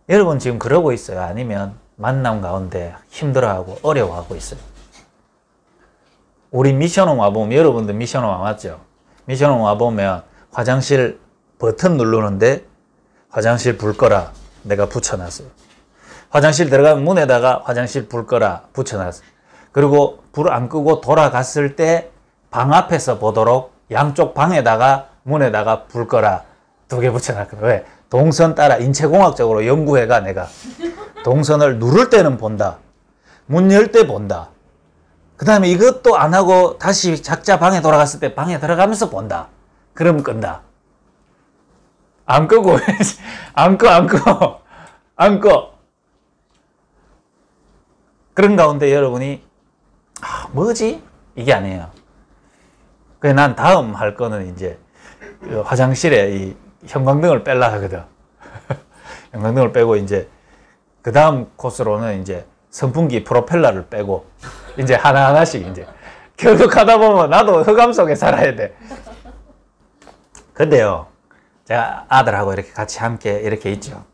여러분 지금 그러고 있어요? 아니면 만남 가운데 힘들어하고 어려워하고 있어요? 우리 미션홈 와보면 여러분들 미션홈 와봤죠? 미션홈 와보면 화장실 버튼 누르는데 화장실 불 꺼라 내가 붙여놨어요. 화장실 들어가면 문에다가 화장실 불 꺼라 붙여놨어요. 그리고 불 안 끄고 돌아갔을 때 방 앞에서 보도록 양쪽 방에다가 문에다가 불 꺼라 2개 붙여놨거든. 왜? 동선 따라 인체공학적으로 연구해가 내가 동선을 누를 때는 본다. 문 열 때 본다. 그 다음에 이것도 안 하고 다시 각자 방에 돌아갔을 때 방에 들어가면서 본다. 그럼 끈다. 안 끄고 안 꺼. 그런 가운데 여러분이 뭐지? 이게 아니에요. 그래서 난 다음 할 거는 이제 화장실에 이 형광등을 뺄라 하거든. 형광등을 빼고 이제 그 다음 코스로는 이제 선풍기 프로펠러를 빼고 이제 하나하나씩 이제 결국 하다 보면 나도 흑암 속에 살아야 돼. 근데요, 제가 아들하고 이렇게 같이 함께 이렇게 있죠.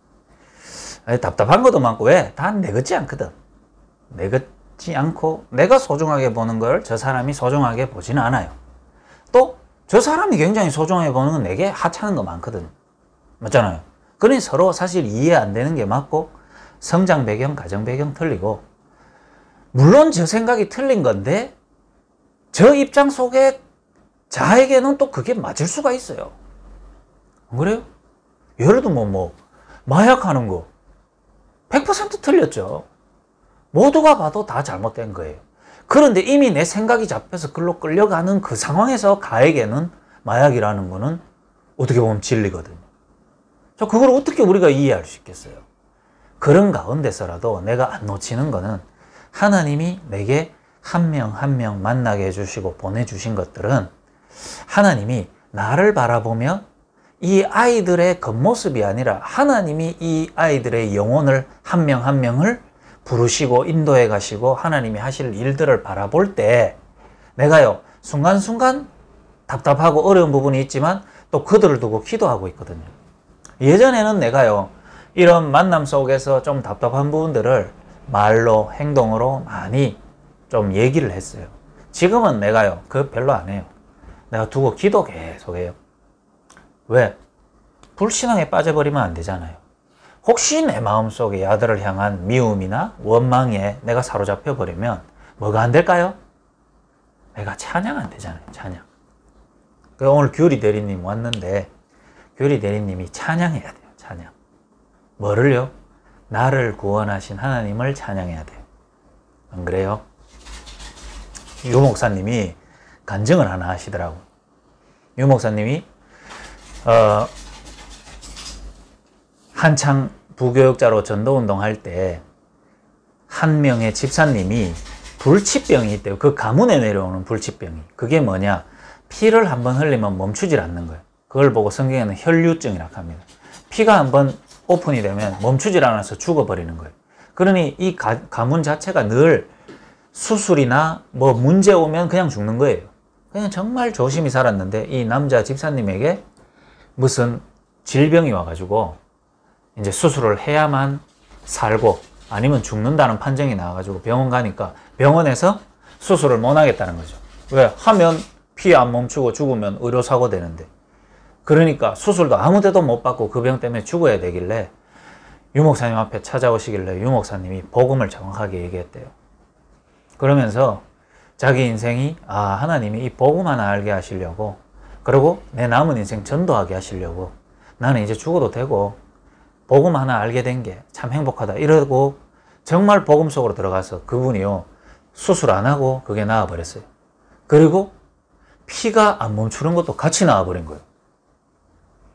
답답한 것도 많고 왜? 다 내 같지 않거든. 내 같지 않고 내가 소중하게 보는 걸 저 사람이 소중하게 보지는 않아요. 또 저 사람이 굉장히 소중하게 보는 건 내게 하찮은 거 많거든. 맞잖아요. 그러니 서로 사실 이해 안 되는 게 맞고 성장 배경, 가정 배경 틀리고 물론 저 생각이 틀린 건데 저 입장 속에 자에게는 또 그게 맞을 수가 있어요. 안 그래요? 예를 들면 뭐 마약하는 거 100% 틀렸죠. 모두가 봐도 다 잘못된 거예요. 그런데 이미 내 생각이 잡혀서 글로 끌려가는 그 상황에서 가에게는 마약이라는 거는 어떻게 보면 진리거든요. 자, 그걸 어떻게 우리가 이해할 수 있겠어요? 그런 가운데서라도 내가 안 놓치는 거는 하나님이 내게 한 명 한 명 만나게 해주시고 보내주신 것들은 하나님이 나를 바라보며 이 아이들의 겉모습이 아니라 하나님이 이 아이들의 영혼을 한 명 한 명을 부르시고 인도해 가시고 하나님이 하실 일들을 바라볼 때 내가요 순간순간 답답하고 어려운 부분이 있지만 또 그들을 두고 기도하고 있거든요. 예전에는 내가요 이런 만남 속에서 좀 답답한 부분들을 말로 행동으로 많이 좀 얘기를 했어요. 지금은 내가요 그거 별로 안 해요. 내가 두고 기도 계속해요. 왜? 불신앙에 빠져버리면 안 되잖아요. 혹시 내 마음속에 아들을 향한 미움이나 원망에 내가 사로잡혀 버리면 뭐가 안 될까요? 내가 찬양 안 되잖아요. 찬양. 그래서 오늘 규리 대리님 왔는데 규리 대리님이 찬양해야 돼요. 찬양. 뭐를요? 나를 구원하신 하나님을 찬양해야 돼요. 안 그래요? 유 목사님이 간증을 하나 하시더라고요. 유 목사님이 한창 부교육자로 전도운동 할 때 한 명의 집사님이 불치병이 있대요. 그 가문에 내려오는 불치병이. 그게 뭐냐? 피를 한번 흘리면 멈추질 않는 거예요. 그걸 보고 성경에는 혈류증이라고 합니다. 피가 한번 오픈이 되면 멈추질 않아서 죽어버리는 거예요. 그러니 이 가문 자체가 늘 수술이나 뭐 문제 오면 그냥 죽는 거예요. 그냥 정말 조심히 살았는데 이 남자 집사님에게 무슨 질병이 와가지고 이제 수술을 해야만 살고 아니면 죽는다는 판정이 나와가지고 병원 가니까 병원에서 수술을 못 하겠다는 거죠. 왜? 하면 피 안 멈추고 죽으면 의료사고 되는데. 그러니까 수술도 아무 데도 못 받고 그 병 때문에 죽어야 되길래 유 목사님 앞에 찾아오시길래 유 목사님이 복음을 정확하게 얘기했대요. 그러면서 자기 인생이 하나님이 이 복음 하나 알게 하시려고, 그리고 내 남은 인생 전도하게 하시려고 나는 이제 죽어도 되고 복음 하나 알게 된 게 참 행복하다 이러고 정말 복음 속으로 들어가서 그분이요 수술 안 하고 그게 나아버렸어요. 그리고 피가 안 멈추는 것도 같이 나아버린 거예요.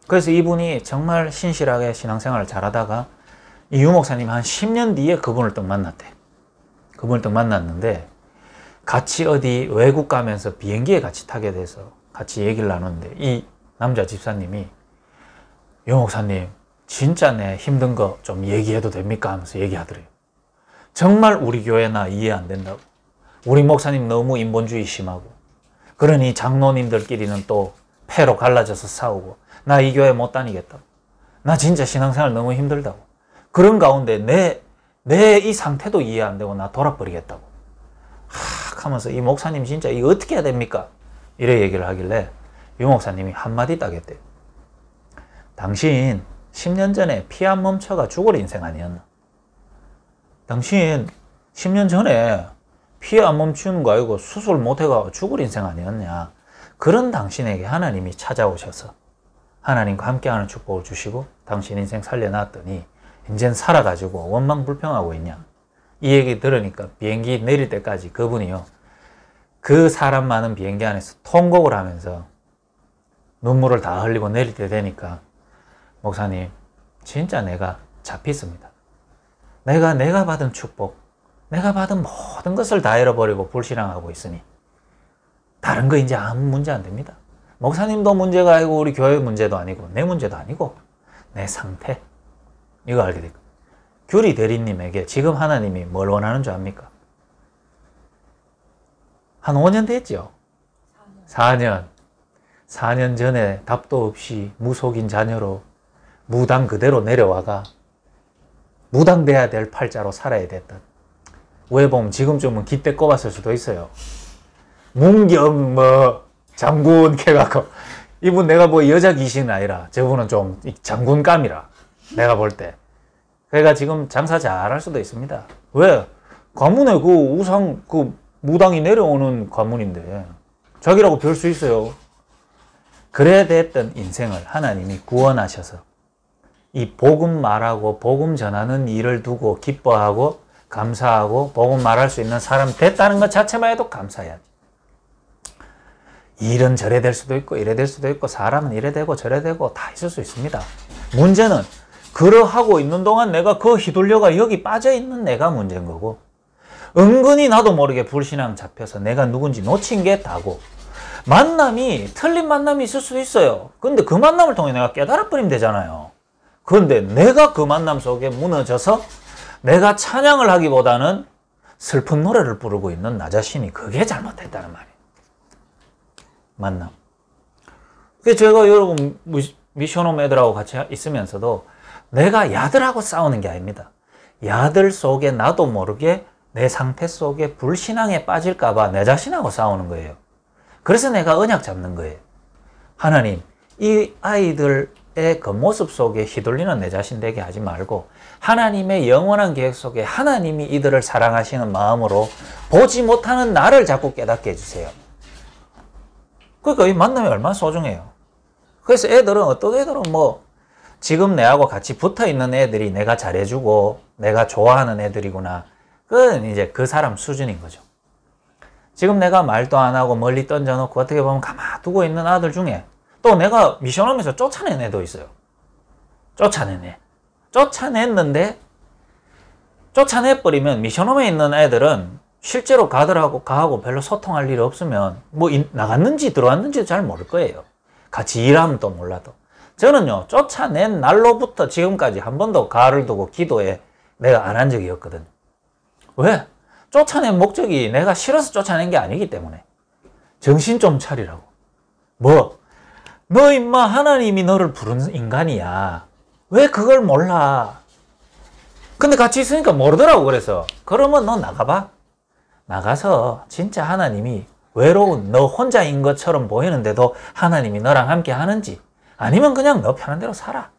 그래서 이분이 정말 신실하게 신앙생활을 잘하다가 이 유목사님이 한 10년 뒤에 그분을 딱 만났대. 그분을 딱 만났는데 같이 어디 외국 가면서 비행기에 같이 타게 돼서 같이 얘기를 나눴는데 이 남자 집사님이 유목사님 진짜 내 힘든 거 좀 얘기해도 됩니까? 하면서 얘기하더래요. 정말 우리 교회 나 이해 안 된다고. 우리 목사님 너무 인본주의 심하고 그러니 장로님들끼리는 또 패로 갈라져서 싸우고 나 이 교회 못 다니겠다고. 나 진짜 신앙생활 너무 힘들다고. 그런 가운데 내 이 상태도 이해 안 되고 나 돌아버리겠다고. 하면서 이 목사님 진짜 이거 어떻게 해야 됩니까? 이래 얘기를 하길래 유 목사님이 한마디 딱 했대요. 당신 10년 전에 피 안 멈춰가 죽을 인생 아니었나? 당신 10년 전에 피 안 멈추는 거 아니고 수술 못해가 죽을 인생 아니었냐? 그런 당신에게 하나님이 찾아오셔서 하나님과 함께하는 축복을 주시고 당신 인생 살려놨더니 이젠 살아가지고 원망불평하고 있냐? 이 얘기 들으니까 비행기 내릴 때까지 그분이요 그 사람 많은 비행기 안에서 통곡을 하면서 눈물을 다 흘리고 내릴 때 되니까 목사님 진짜 내가 잡혔습니다. 내가 받은 축복, 내가 받은 모든 것을 다 잃어버리고 불신앙하고 있으니 다른 거 이제 아무 문제 안 됩니다. 목사님도 문제가 아니고 우리 교회 문제도 아니고 내 문제도 아니고 내 상태 이거 알게 됐고 규리 대리님에게 지금 하나님이 뭘 원하는 줄 압니까? 한 5년 됐죠? 4년 전에 답도 없이 무속인 자녀로 무당 그대로 내려와가 무당돼야 될 팔자로 살아야 됐던 왜 보면 지금쯤은 깃대 꼽았을 수도 있어요. 문경 장군 캐갖고 이분 내가 여자 귀신은 아니라 저분은 좀 장군감이라 내가 볼 때 그러니까 지금 장사 잘할 수도 있습니다. 왜? 가문에 그 우상 그 무당이 내려오는 가문인데 자기라고 별 수 있어요. 그래야 됐던 인생을 하나님이 구원하셔서 이 복음 말하고 복음 전하는 일을 두고 기뻐하고 감사하고 복음 말할 수 있는 사람 됐다는 것 자체만 해도 감사해야지. 일은 저래 될 수도 있고 이래 될 수도 있고 사람은 이래 되고 저래 되고 다 있을 수 있습니다. 문제는 그러하고 있는 동안 내가 그 휘둘려가 여기 빠져있는 내가 문제인 거고 은근히 나도 모르게 불신앙 잡혀서 내가 누군지 놓친 게 다고 틀린 만남이 있을 수도 있어요. 근데 그 만남을 통해 내가 깨달아버리면 되잖아요. 그런데 내가 그 만남 속에 무너져서 내가 찬양을 하기보다는 슬픈 노래를 부르고 있는 나 자신이 그게 잘못됐다는 말이에요. 만남. 그래서 제가 여러분 미션홈 애들하고 같이 있으면서도 내가 야들하고 싸우는 게 아닙니다. 야들 속에 나도 모르게 내 상태 속에 불신앙에 빠질까봐 내 자신하고 싸우는 거예요. 그래서 내가 언약 잡는 거예요. 하나님, 이 아이들의 그 모습 속에 휘둘리는 내 자신 되게 하지 말고 하나님의 영원한 계획 속에 하나님이 이들을 사랑하시는 마음으로 보지 못하는 나를 자꾸 깨닫게 해주세요. 그러니까 이 만남이 얼마나 소중해요. 그래서 애들은 어떤 애들은 지금 내하고 같이 붙어 있는 애들이 내가 잘해주고 내가 좋아하는 애들이구나. 그건 이제 그 사람 수준인 거죠. 지금 내가 말도 안 하고 멀리 던져놓고 어떻게 보면 가만두고 있는 아들 중에 또 내가 미션홈에서 쫓아낸 애도 있어요. 쫓아낸 애. 쫓아냈는데 쫓아내버리면 미션홈에 있는 애들은 실제로 가하고 별로 소통할 일이 없으면 나갔는지 들어왔는지도 잘 모를 거예요. 같이 일하면 또 몰라도. 저는요 쫓아낸 날로부터 지금까지 한 번도 가를 두고 기도에 내가 안 한 적이 없거든요. 왜? 쫓아낸 목적이 내가 싫어서 쫓아낸 게 아니기 때문에. 정신 좀 차리라고. 너 임마 하나님이 너를 부른 인간이야. 왜 그걸 몰라? 근데 같이 있으니까 모르더라고. 그래서 그러면 너 나가봐. 나가서 진짜 하나님이 외로운 너 혼자인 것처럼 보이는데도 하나님이 너랑 함께 하는지 아니면 그냥 너 편한 대로 살아.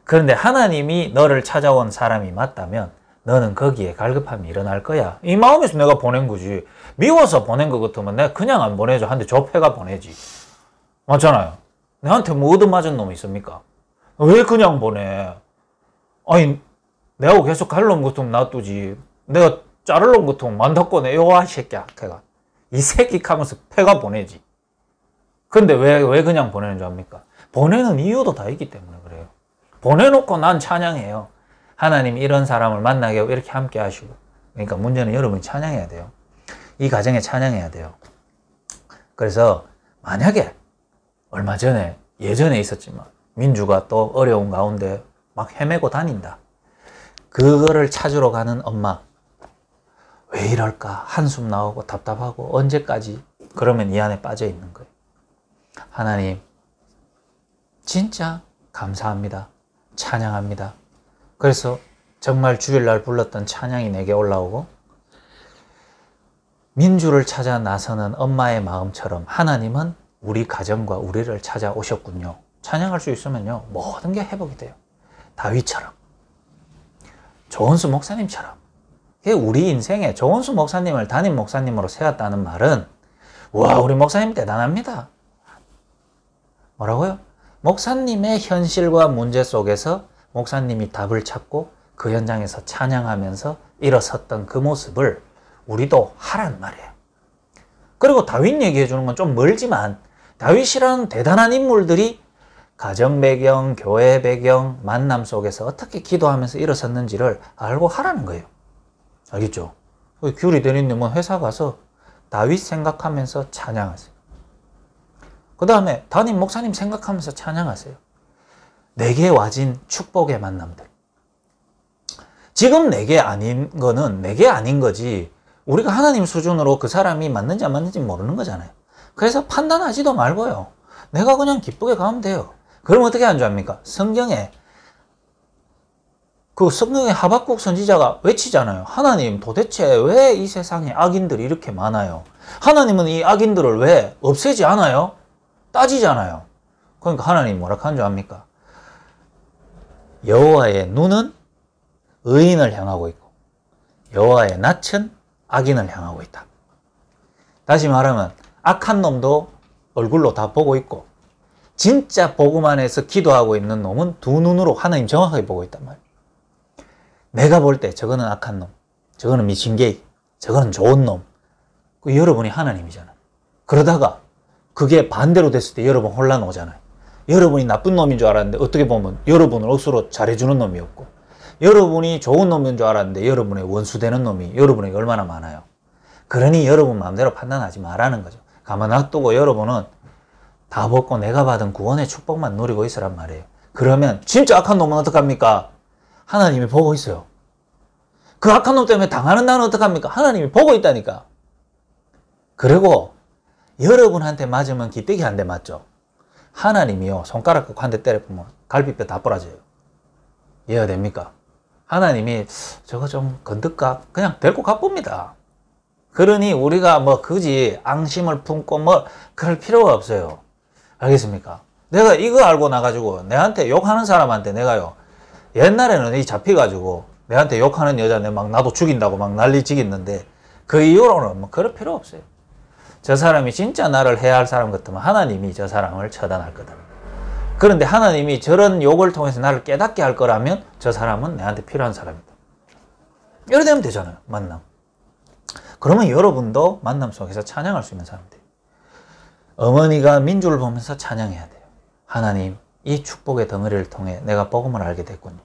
그런데 하나님이 너를 찾아온 사람이 맞다면 너는 거기에 갈급함이 일어날 거야. 이 마음에서 내가 보낸 거지. 미워서 보낸 것 같으면 내가 그냥 안 보내줘. 한데 좁혀가 보내지. 맞잖아요. 내한테 뭐 얻어맞은 놈이 있습니까? 왜 그냥 보내? 아니, 내하고 계속 갈 놈 같으면 놔두지. 내가 자를 놈 같으면 만다고 내요아 새끼야. 걔가. 이 새끼 하면서 패가 보내지. 근데 왜 그냥 보내는 줄 압니까? 보내는 이유도 다 있기 때문에 그래요. 보내놓고 난 찬양해요. 하나님 이런 사람을 만나게 하고 이렇게 함께 하시고. 그러니까 문제는 여러분이 찬양해야 돼요. 이 가정에 찬양해야 돼요. 그래서 만약에 얼마 전에 예전에 있었지만 민주가 또 어려운 가운데 막 헤매고 다닌다. 그거를 찾으러 가는 엄마. 왜 이럴까? 한숨 나오고 답답하고 언제까지? 그러면 이 안에 빠져 있는 거예요. 하나님 진짜 감사합니다. 찬양합니다. 그래서 정말 주일날 불렀던 찬양이 내게 올라오고 민주를 찾아 나서는 엄마의 마음처럼 하나님은 우리 가정과 우리를 찾아오셨군요. 찬양할 수 있으면요 모든 게 회복이 돼요. 다윗처럼 조은수 목사님처럼. 우리 인생에 조은수 목사님을 담임 목사님으로 세웠다는 말은 와 우리 목사님 대단합니다. 뭐라고요? 목사님의 현실과 문제 속에서 목사님이 답을 찾고 그 현장에서 찬양하면서 일어섰던 그 모습을 우리도 하란 말이에요. 그리고 다윗 얘기해 주는 건 좀 멀지만 다윗이라는 대단한 인물들이 가정 배경, 교회 배경, 만남 속에서 어떻게 기도하면서 일어섰는지를 알고 하라는 거예요. 알겠죠? 규리 대리님은 회사 가서 다윗 생각하면서 찬양하세요. 그 다음에 담임 목사님 생각하면서 찬양하세요. 내게 와진 축복의 만남들. 지금 내게 아닌 거는 내게 아닌 거지 우리가 하나님 수준으로 그 사람이 맞는지 안 맞는지 모르는 거잖아요. 그래서 판단하지도 말고요. 내가 그냥 기쁘게 가면 돼요. 그럼 어떻게 하는 줄 압니까? 성경에 하박국 선지자가 외치잖아요. 하나님 도대체 왜 이 세상에 악인들이 이렇게 많아요? 하나님은 이 악인들을 왜 없애지 않아요? 따지잖아요. 그러니까 하나님 뭐라 하는 줄 압니까? 여호와의 눈은 의인을 향하고 있고 여호와의 낯은 악인을 향하고 있다. 다시 말하면 악한 놈도 얼굴로 다 보고 있고 진짜 복음 안에서 기도하고 있는 놈은 두 눈으로 하나님 정확하게 보고 있단 말이에요. 내가 볼 때 저거는 악한 놈, 저거는 미친개이, 저거는 좋은 놈. 여러분이 하나님이잖아요. 그러다가 그게 반대로 됐을 때 여러분 혼란 오잖아요. 여러분이 나쁜 놈인 줄 알았는데 어떻게 보면 여러분을 억수로 잘해주는 놈이었고 여러분이 좋은 놈인 줄 알았는데 여러분의 원수되는 놈이 여러분에게 얼마나 많아요. 그러니 여러분 마음대로 판단하지 말라는 거죠. 가만 놔두고 여러분은 다 벗고 내가 받은 구원의 축복만 누리고 있으란 말이에요. 그러면 진짜 악한 놈은 어떡합니까? 하나님이 보고 있어요. 그 악한 놈 때문에 당하는 나는 어떡합니까? 하나님이 보고 있다니까. 그리고 여러분한테 맞으면 기대기 한 대 맞죠? 하나님이요 손가락 갖고 한 대 때려보면 갈비뼈 다 부러져요. 이해가 됩니까? 하나님이 저거 좀 건들까? 그냥 데리고 가봅니다. 그러니 우리가 뭐 굳이 앙심을 품고 뭐 그럴 필요가 없어요. 알겠습니까? 내가 이거 알고 나가지고 내한테 욕하는 사람한테 내가요 옛날에는 이 잡혀가지고 내한테 욕하는 여자 막 나도 죽인다고 막 난리 지겠는데 그 이후로는 뭐 그럴 필요 없어요. 저 사람이 진짜 나를 해야 할 사람 같으면 하나님이 저 사람을 처단할 거다. 그런데 하나님이 저런 욕을 통해서 나를 깨닫게 할 거라면 저 사람은 내한테 필요한 사람이다. 이래 되면 되잖아요. 만남. 그러면 여러분도 만남 속에서 찬양할 수 있는 사람 돼요. 어머니가 민주를 보면서 찬양해야 돼요. 하나님, 이 축복의 덩어리를 통해 내가 복음을 알게 됐군요.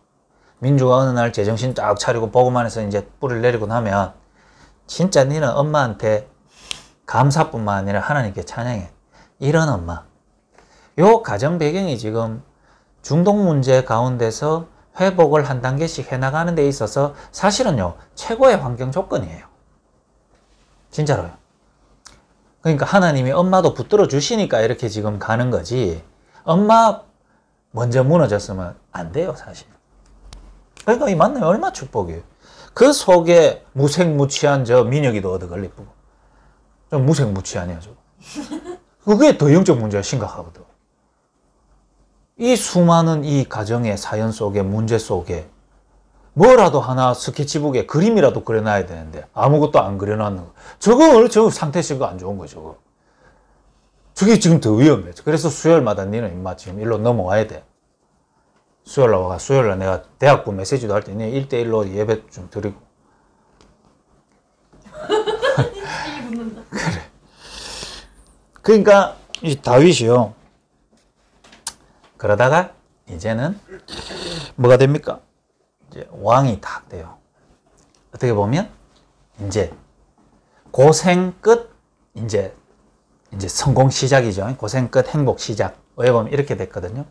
민주가 어느 날 제정신 쫙 차리고 복음 안에서 이제 뿌리를 내리고 나면 진짜 너는 엄마한테 감사뿐만 아니라 하나님께 찬양해. 이런 엄마. 요 가정 배경이 지금 중동 문제 가운데서 회복을 한 단계씩 해나가는 데 있어서 사실은요 최고의 환경 조건이에요. 진짜로요. 그러니까 하나님이 엄마도 붙들어 주시니까 이렇게 지금 가는 거지 엄마 먼저 무너졌으면 안 돼요 사실. 그러니까 이 만남이 얼마나 축복이에요. 그 속에 무색무취한 저 민혁이도 얻어 걸리고 좀 무색무취하네요 저거. 그게 더 영적 문제가 심각하거든. 이 수많은 이 가정의 사연 속에 문제 속에 뭐라도 하나 스케치북에 그림이라도 그려놔야 되는데 아무것도 안 그려놨는 거. 저거 상태식이 안 좋은 거죠. 저게 지금 더 위험해. 그래서 수요일마다 니는 임마 지금 일로 넘어와야 돼. 수요일날 내가 대학부 메시지도 할 때 니 1대1로 예배 좀 드리고. 그래. 그러니까 이 다윗이요. 그러다가 이제는 뭐가 됩니까? 이제 왕이 딱 돼요. 어떻게 보면 이제 고생 끝 이제 성공 시작이죠. 고생 끝 행복 시작. 왜 보면 이렇게 됐거든요.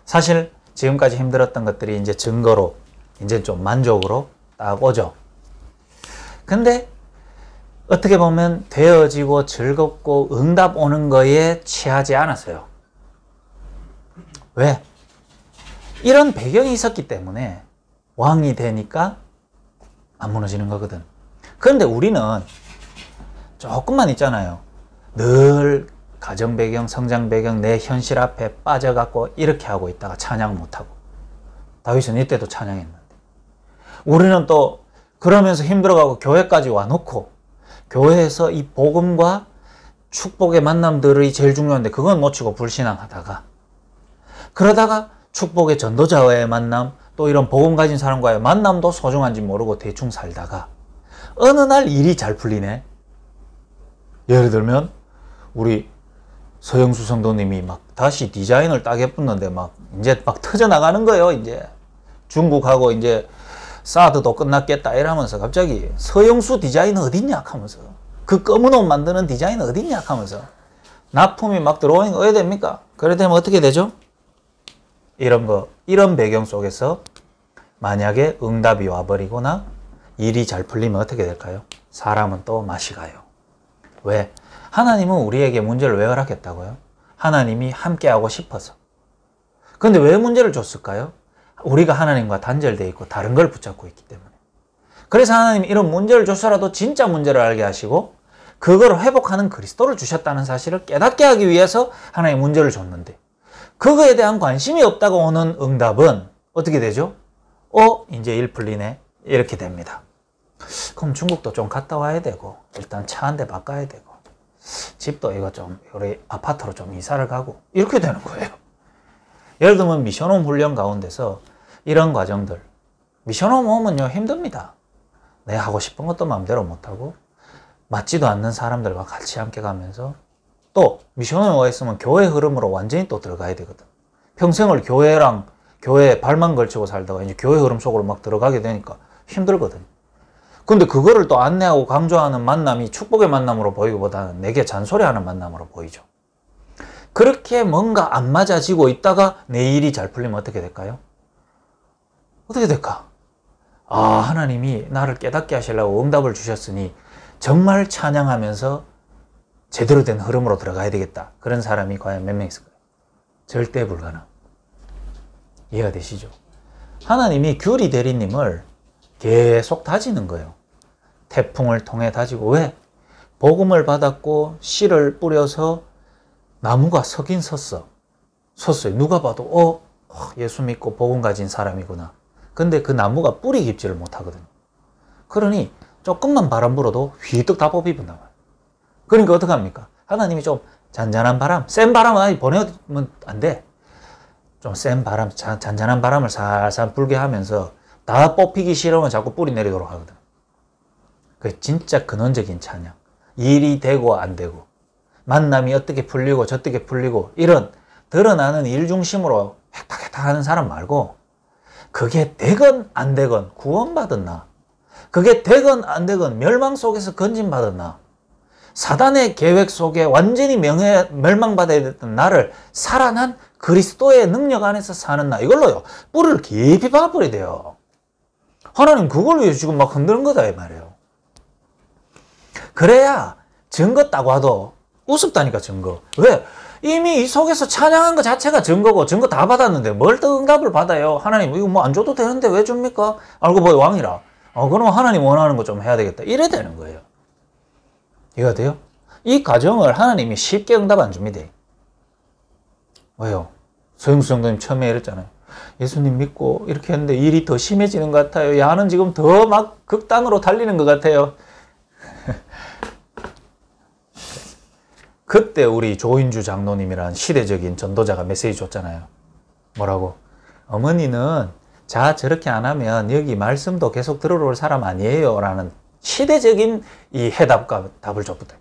사실 지금까지 힘들었던 것들이 이제 증거로 이제 좀 만족으로 딱 오죠. 근데 어떻게 보면 되어지고 즐겁고 응답 오는 거에 취하지 않았어요. 왜? 이런 배경이 있었기 때문에 왕이 되니까 안 무너지는 거거든. 그런데 우리는 조금만 있잖아요. 늘 가정 배경, 성장 배경, 내 현실 앞에 빠져갖고 이렇게 하고 있다가 찬양 못하고. 다윗은 이때도 찬양했는데. 우리는 또 그러면서 힘들어가고 교회까지 와놓고 교회에서 이 복음과 축복의 만남들이 제일 중요한데 그건 놓치고 불신앙하다가 그러다가 축복의 전도자와의 만남 또 이런 복음 가진 사람과의 만남도 소중한지 모르고 대충 살다가 어느 날 일이 잘 풀리네. 예를 들면 우리 서영수 성도님이 막 다시 디자인을 딱 예쁘는데 막 이제 막 터져나가는 거예요. 이제 중국하고 이제 사드도 끝났겠다 이러면서 갑자기 서영수 디자인 어딨냐 하면서 그 검은 옷 만드는 디자인 어딨냐 하면서 납품이 막 들어오니까 어떻게 됩니까? 그래 되면 어떻게 되죠? 이런 배경 속에서 만약에 응답이 와버리거나 일이 잘 풀리면 어떻게 될까요? 사람은 또 맛이 가요. 왜? 하나님은 우리에게 문제를 왜 허락했다고요? 하나님이 함께하고 싶어서. 근데 왜 문제를 줬을까요? 우리가 하나님과 단절되어 있고 다른 걸 붙잡고 있기 때문에. 그래서 하나님이 이런 문제를 줬어라도 진짜 문제를 알게 하시고 그걸 회복하는 그리스도를 주셨다는 사실을 깨닫게 하기 위해서 하나님 문제를 줬는데 그거에 대한 관심이 없다고 오는 응답은 어떻게 되죠? 이제 일 풀리네. 이렇게 됩니다. 그럼 중국도 좀 갔다 와야 되고 일단 차 한 대 바꿔야 되고 집도 이거 좀 우리 아파트로 좀 이사를 가고 이렇게 되는 거예요. 예를 들면 미션홈 훈련 가운데서 이런 과정들 미션홈 오면요 힘듭니다. 내가 하고 싶은 것도 마음대로 못하고 맞지도 않는 사람들과 같이 함께 가면서 또 미션홈에 와 있으면 교회 흐름으로 완전히 또 들어가야 되거든. 평생을 교회에 발만 걸치고 살다가 이제 교회 흐름 속으로 막 들어가게 되니까 힘들거든. 근데 그거를 또 안내하고 강조하는 만남이 축복의 만남으로 보이기보다는 내게 잔소리하는 만남으로 보이죠. 그렇게 뭔가 안 맞아지고 있다가 내 일이 잘 풀리면 어떻게 될까요? 어떻게 될까? 하나님이 나를 깨닫게 하시려고 응답을 주셨으니 정말 찬양하면서 제대로 된 흐름으로 들어가야 되겠다. 그런 사람이 과연 몇 명 있을까요? 절대 불가능. 이해가 되시죠? 하나님이 규리 대리님을 계속 다지는 거예요. 태풍을 통해 다지고. 왜? 복음을 받았고 씨를 뿌려서 나무가 서긴 섰어요. 누가 봐도 예수 믿고 복음 가진 사람이구나. 근데 그 나무가 뿌리 깊지를 못하거든요. 그러니 조금만 바람 불어도 휘떡 다 뽑히는단 말이에요. 그러니까 어떡합니까? 하나님이 좀 잔잔한 바람, 센 바람은 아예 보내면 안 돼. 좀 센 바람, 잔잔한 바람을 살살 불게 하면서 다 뽑히기 싫으면 자꾸 뿌리 내리도록 하거든. 그 진짜 근원적인 찬양. 일이 되고 안 되고 만남이 어떻게 풀리고 저떻게 풀리고 이런 드러나는 일 중심으로 획탁획탁 하는 사람 말고 그게 되건 안 되건 구원받았나? 그게 되건 안 되건 멸망 속에서 건진받았나? 사단의 계획 속에 완전히 멸망받아야 됐던 나를 살아난 그리스도의 능력 안에서 사는 나. 이걸로요. 뿌리를 깊이 박아버려야 돼요. 하나님 그걸 위해서 지금 막 흔드는 거다 이 말이에요. 그래야 증거 따고 와도 우습다니까 증거. 왜? 이미 이 속에서 찬양한 것 자체가 증거고 증거 다 받았는데 뭘 또 응답을 받아요. 하나님 이거 뭐 안 줘도 되는데 왜 줍니까? 알고 보니 왕이라. 그럼 하나님 원하는 거 좀 해야 되겠다. 이래 되는 거예요. 이해가 돼요? 이 과정을 하나님이 쉽게 응답 안 줍니다. 왜요? 서영수 정도님 처음에 이랬잖아요. 예수님 믿고 이렇게 했는데 일이 더 심해지는 것 같아요. 야는 지금 더 막 극단으로 달리는 것 같아요. 그때 우리 조인주 장로님이란 시대적인 전도자가 메시지 줬잖아요. 뭐라고? 어머니는 자 저렇게 안 하면 여기 말씀도 계속 들어올 사람 아니에요 라는 시대적인 이 해답과 답을 줬거든.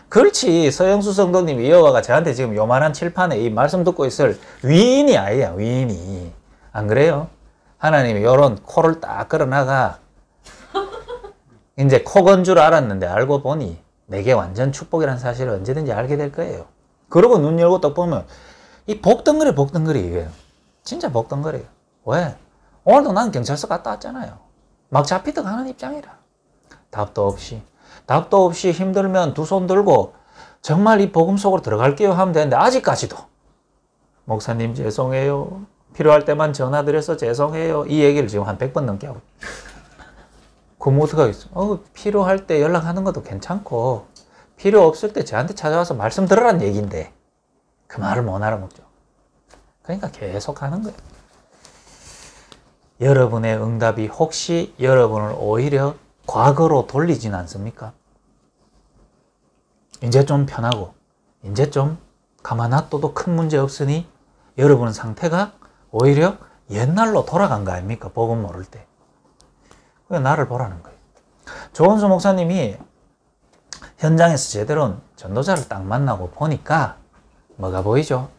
그렇지. 서영수 성도님이 이어가가 저한테 지금 요만한 칠판에 이 말씀 듣고 있을 위인이 아니야. 위인이. 안 그래요? 하나님이 요런 코를 딱 걸어나가 이제 코 건 줄 알았는데 알고 보니 내게 완전 축복이라는 사실을 언제든지 알게 될 거예요. 그러고 눈 열고 딱 보면 이 복덩거리 복덩거리 이게 진짜 복덩거려요. 왜? 오늘도 난 경찰서 갔다 왔잖아요. 막 잡히듯 하는 입장이라. 답도 없이 힘들면 두 손 들고 정말 이 복음 속으로 들어갈게요 하면 되는데 아직까지도 목사님 죄송해요. 필요할 때만 전화드려서 죄송해요. 이 얘기를 지금 한 100번 넘게 하고 그럼 어떡하겠어? 필요할 때 연락하는 것도 괜찮고 필요 없을 때 저한테 찾아와서 말씀 들으라는 얘기인데 그 말을 못 알아먹죠. 그러니까 계속 하는 거예요. 여러분의 응답이 혹시 여러분을 오히려 과거로 돌리진 않습니까? 이제 좀 편하고 이제 좀 가만 놔둬도 큰 문제 없으니 여러분 상태가 오히려 옛날로 돌아간 거 아닙니까? 복음 모를 때. 왜 나를 보라는 거예요. 조은수 목사님이 현장에서 제대로 전도자를 딱 만나고 보니까 뭐가 보이죠?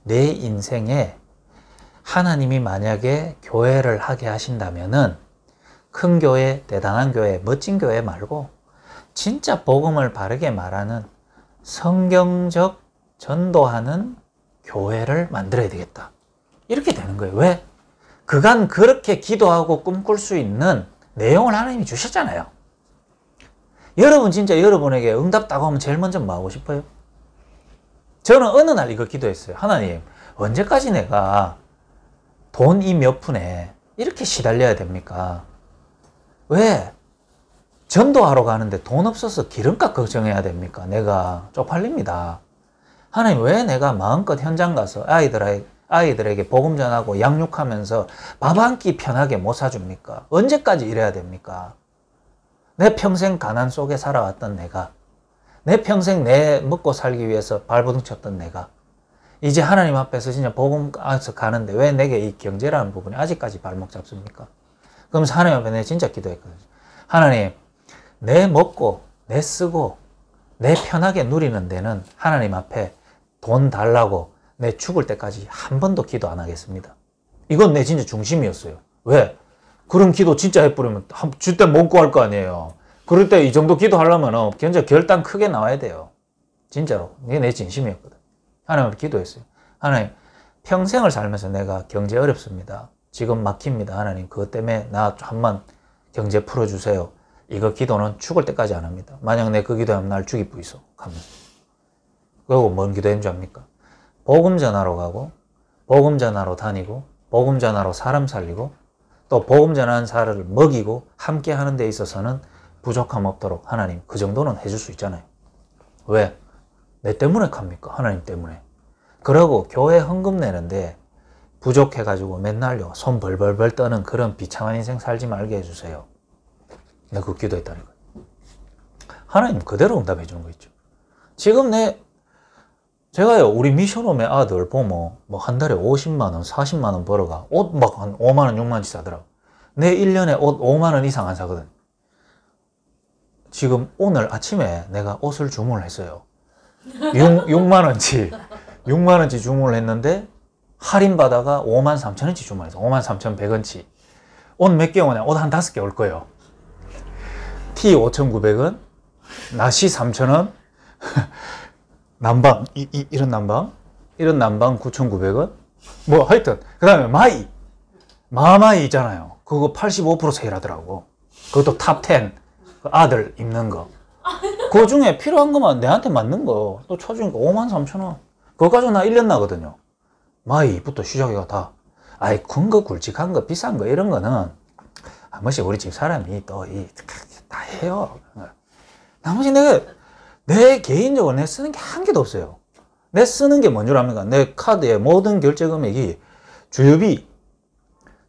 내 인생에 하나님이 만약에 교회를 하게 하신다면은 큰 교회, 대단한 교회, 멋진 교회 말고 진짜 복음을 바르게 말하는 성경적 전도하는 교회를 만들어야 되겠다. 이렇게 되는 거예요. 왜? 그간 그렇게 기도하고 꿈꿀 수 있는 내용을 하나님이 주셨잖아요. 여러분 진짜 여러분에게 응답 따고 하면 제일 먼저 뭐 하고 싶어요? 저는 어느 날 이거 기도했어요. 하나님, 언제까지 내가 돈 이 몇 푼에 이렇게 시달려야 됩니까? 왜? 전도하러 가는데 돈 없어서 기름값 걱정해야 됩니까? 내가 쪽팔립니다. 하나님, 왜 내가 마음껏 현장 가서 아이들에게 복음 전하고 양육하면서 밥 한 끼 편하게 못 사줍니까? 언제까지 이래야 됩니까? 내 평생 가난 속에 살아왔던 내가, 내 평생 내 먹고 살기 위해서 발버둥 쳤던 내가 이제 하나님 앞에서 진짜 복음 안에서 가는데 왜 내게 이 경제라는 부분이 아직까지 발목 잡습니까? 그러면서 하나님 앞에 내가 진짜 기도했거든요. 하나님, 내 먹고 내 쓰고 내 편하게 누리는 데는 하나님 앞에 돈 달라고 내 죽을 때까지 한 번도 기도 안 하겠습니다. 이건 내 진짜 중심이었어요. 왜? 그런 기도 진짜 해버리면 줄 때 못 구할 거 아니에요. 그럴 때 이 정도 기도하려면 굉장히 결단 크게 나와야 돼요. 진짜로. 이게 내 진심이었거든. 하나님 앞에 기도했어요. 하나님, 평생을 살면서 내가 경제 어렵습니다. 지금 막힙니다. 하나님, 그것 때문에 나 한번 경제 풀어주세요. 이거 기도는 죽을 때까지 안 합니다. 만약 내 그 기도하면 날 죽이 뿌이소. 하면서. 그리고 뭔 기도했는 줄 압니까? 복음 전하러 가고, 복음 전하러 다니고, 복음 전하러 사람 살리고, 또 복음 전하는 사람을 먹이고 함께 하는 데 있어서는 부족함 없도록 하나님 그 정도는 해줄 수 있잖아요. 왜? 내 때문에 갑니까? 하나님 때문에. 그러고 교회 헌금 내는데 부족해가지고 맨날요 손 벌벌벌 떠는 그런 비참한 인생 살지 말게 해주세요. 내가 그 기도했다는 거예요. 하나님 그대로 응답해 주는 거 있죠. 지금 제가요 우리 미션홈의 아들 보면 뭐 한 달에 50만 원, 40만 원 벌어가 옷 막 한 5만 원, 6만 원씩 사더라고. 내 1년에 옷 5만 원 이상 안 사거든. 지금 오늘 아침에 내가 옷을 주문을 했어요. 6만 원치 주문을 했는데 할인받아가 5만 3천 원치 주문했어. 5만 3,100원치. 옷 몇 개 오냐? 옷 한 5개 올 거예요. 티 5,900원, 나시 3,000원, 난방, 이런 난방 9,900원. 뭐 하여튼 그 다음에 마마이 있잖아요. 그거 85% 세일하더라고. 그것도 탑10 아들 입는 거. 그 중에 필요한 것만 내한테 맞는 거 또 쳐주니까 5만 3천 원. 그거 가지고 나 1년 나거든요. 마이부터 시작해가 다. 아이, 큰 거, 굵직한 거, 비싼 거 이런 거는 한 번씩 우리 집 사람이 또 다 해요. 나머지 내 개인적으로 내 쓰는 게 한 개도 없어요. 내 쓰는 게 뭔 줄 압니까? 내 카드에 모든 결제 금액이 주유비,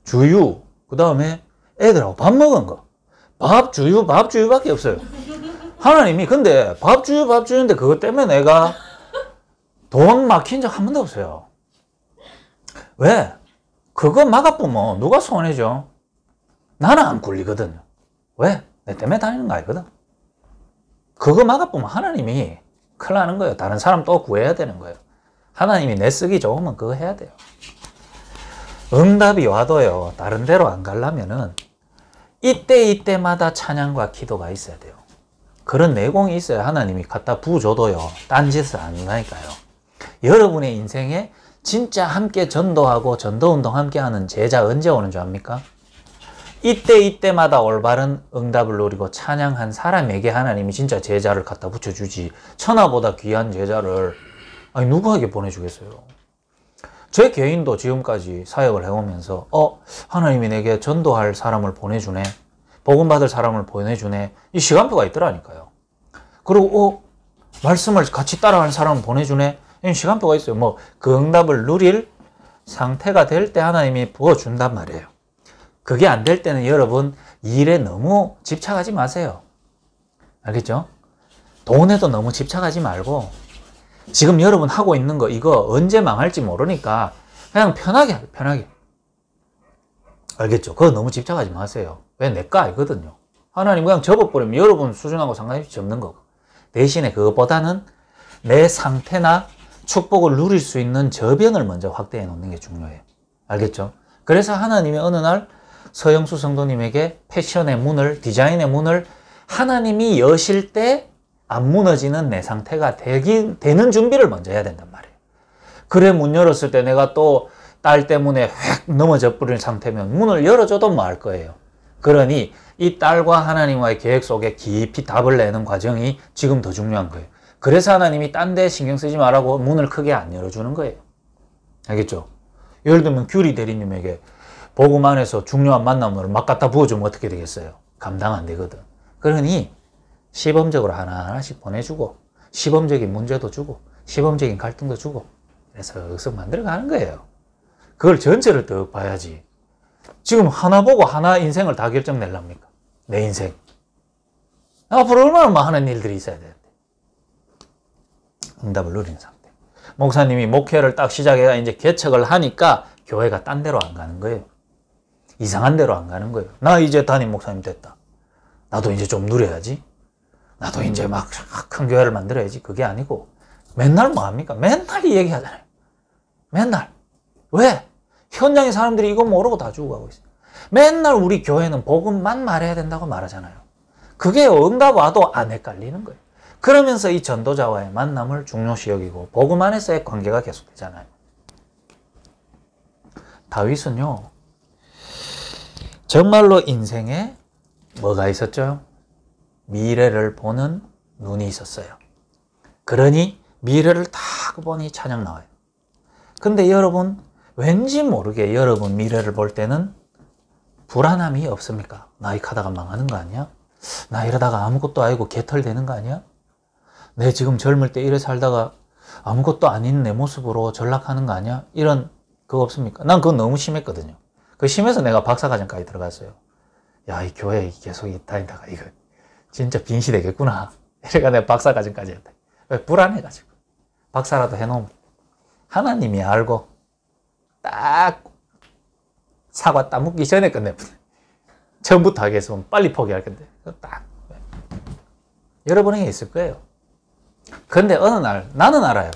주유, 그 다음에 애들하고 밥 먹은 거. 밥, 주유, 밥, 주유밖에 없어요. 하나님이 근데 밥, 주유인데 그것 때문에 내가 돈 막힌 적 한 번도 없어요. 왜? 그거 막아보면 누가 손해죠? 나는 안 굴리거든요. 왜? 내 때문에 다니는 거 아니거든. 그거 막아보면 하나님이 큰일 나는 거예요. 다른 사람 또 구해야 되는 거예요. 하나님이 내 쓰기 좋으면 그거 해야 돼요. 응답이 와도요, 다른 데로 안 가려면은 이때마다 찬양과 기도가 있어야 돼요. 그런 내공이 있어야 하나님이 갖다 부어줘도요, 딴짓을 안 한다니까요. 여러분의 인생에 진짜 함께 전도하고 전도운동 함께 하는 제자 언제 오는 줄 압니까? 이때마다 올바른 응답을 노리고 찬양한 사람에게 하나님이 진짜 제자를 갖다 붙여주지, 천하보다 귀한 제자를 아니 누구에게 보내주겠어요? 제 개인도 지금까지 사역을 해오면서 하나님이 내게 전도할 사람을 보내주네, 복음받을 사람을 보내주네, 이 시간표가 있더라니까요. 그리고 말씀을 같이 따라가는 사람을 보내주네, 이 시간표가 있어요. 뭐 그 응답을 누릴 상태가 될 때 하나님이 부어준단 말이에요. 그게 안 될 때는 여러분 일에 너무 집착하지 마세요. 알겠죠? 돈에도 너무 집착하지 말고 지금 여러분 하고 있는 거 이거 언제 망할지 모르니까 그냥 편하게 하세요. 편하게. 알겠죠? 그거 너무 집착하지 마세요. 왜? 내 거 아니거든요. 하나님 그냥 접어버리면 여러분 수준하고 상관없이 접는 거고. 대신에 그것보다는 내 상태나 축복을 누릴 수 있는 저변을 먼저 확대해 놓는 게 중요해요. 알겠죠? 그래서 하나님이 어느 날 서영수 성도님에게 패션의 문을, 디자인의 문을 하나님이 여실 때 안 무너지는 내 상태가 되는 준비를 먼저 해야 된단 말이에요. 그래 문 열었을 때 내가 또 딸 때문에 획 넘어져 버린 상태면 문을 열어줘도 뭐 할 거예요. 그러니 이 딸과 하나님과의 계획 속에 깊이 답을 내는 과정이 지금 더 중요한 거예요. 그래서 하나님이 딴 데 신경 쓰지 말라고 문을 크게 안 열어주는 거예요. 알겠죠? 예를 들면 규리 대리님에게 복음 안에서 중요한 만남을 막 갖다 부어주면 어떻게 되겠어요? 감당 안 되거든. 그러니 시범적으로 하나하나씩 보내주고 시범적인 문제도 주고 시범적인 갈등도 주고 그래서 여기서 만들어가는 거예요. 그걸 전체를 더 봐야지. 지금 하나 보고 하나 인생을 다 결정내랍니까? 내 인생. 앞으로 얼마나 많은 일들이 있어야 되는데. 응답을 누리는 상태. 목사님이 목회를 딱 시작해야 이제 개척을 하니까 교회가 딴 데로 안 가는 거예요. 이상한 데로 안 가는 거예요. 나 이제 담임 목사님 됐다. 나도 이제 좀 누려야지. 나도 이제 막 큰 교회를 만들어야지. 그게 아니고 맨날 뭐 합니까? 맨날 이 얘기 하잖아요. 맨날. 왜? 현장의 사람들이 이거 모르고 다 죽어가고 있어요. 맨날 우리 교회는 복음만 말해야 된다고 말하잖아요. 그게 응답 와도 안 헷갈리는 거예요. 그러면서 이 전도자와의 만남을 중요시 여기고 복음 안에서의 관계가 계속되잖아요. 다윗은요, 정말로 인생에 뭐가 있었죠? 미래를 보는 눈이 있었어요. 그러니 미래를 딱 보니 찬양 나와요. 근데 여러분 왠지 모르게 여러분 미래를 볼 때는 불안함이 없습니까? 나 이카다가 망하는 거 아니야? 나 이러다가 아무것도 아니고 개털 되는 거 아니야? 내 지금 젊을 때 이래 살다가 아무것도 아닌 내 모습으로 전락하는 거 아니야? 이런 그거 없습니까? 난 그거 너무 심했거든요. 그 심해서 내가 박사과정까지 들어갔어요. 야, 이 교회에 계속 다니다가 이거 진짜 빙시 되겠구나. 이래가 내가 박사과정까지 했다. 왜? 불안해가지고. 박사라도 해놓으면 하나님이 알고 딱 사과 따먹기 전에 끝내버려. 처음부터 하겠으면 빨리 포기할 건데 딱 여러분에게 있을 거예요. 근데 어느 날 나는 알아요.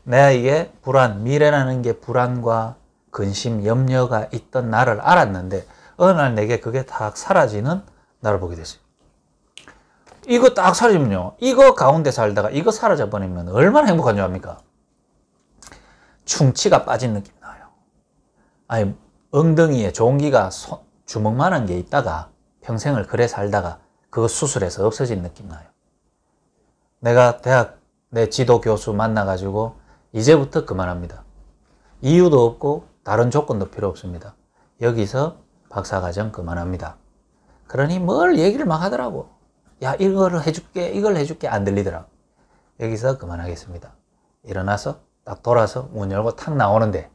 내가 이게 불안, 미래라는 게 불안과 근심, 염려가 있던 나를 알았는데 어느 날 내게 그게 딱 사라지는 나를 보게 됐어요. 이거 딱 사라지면요, 이거 가운데 살다가 이거 사라져버리면 얼마나 행복한 줄 압니까? 충치가 빠진 느낌 나요. 아니, 엉덩이에 종기가 주먹만한 게 있다가 평생을 그래 살다가 그거 수술해서 없어진 느낌 나요. 내가 대학 내 지도 교수 만나가지고 이제부터 그만합니다. 이유도 없고 다른 조건도 필요 없습니다. 여기서 박사과정 그만합니다. 그러니 뭘 얘기를 막 하더라고. 야, 이걸 해줄게, 이걸 해줄게. 안 들리더라고. 여기서 그만하겠습니다. 일어나서 딱 돌아서 문 열고 탁 나오는데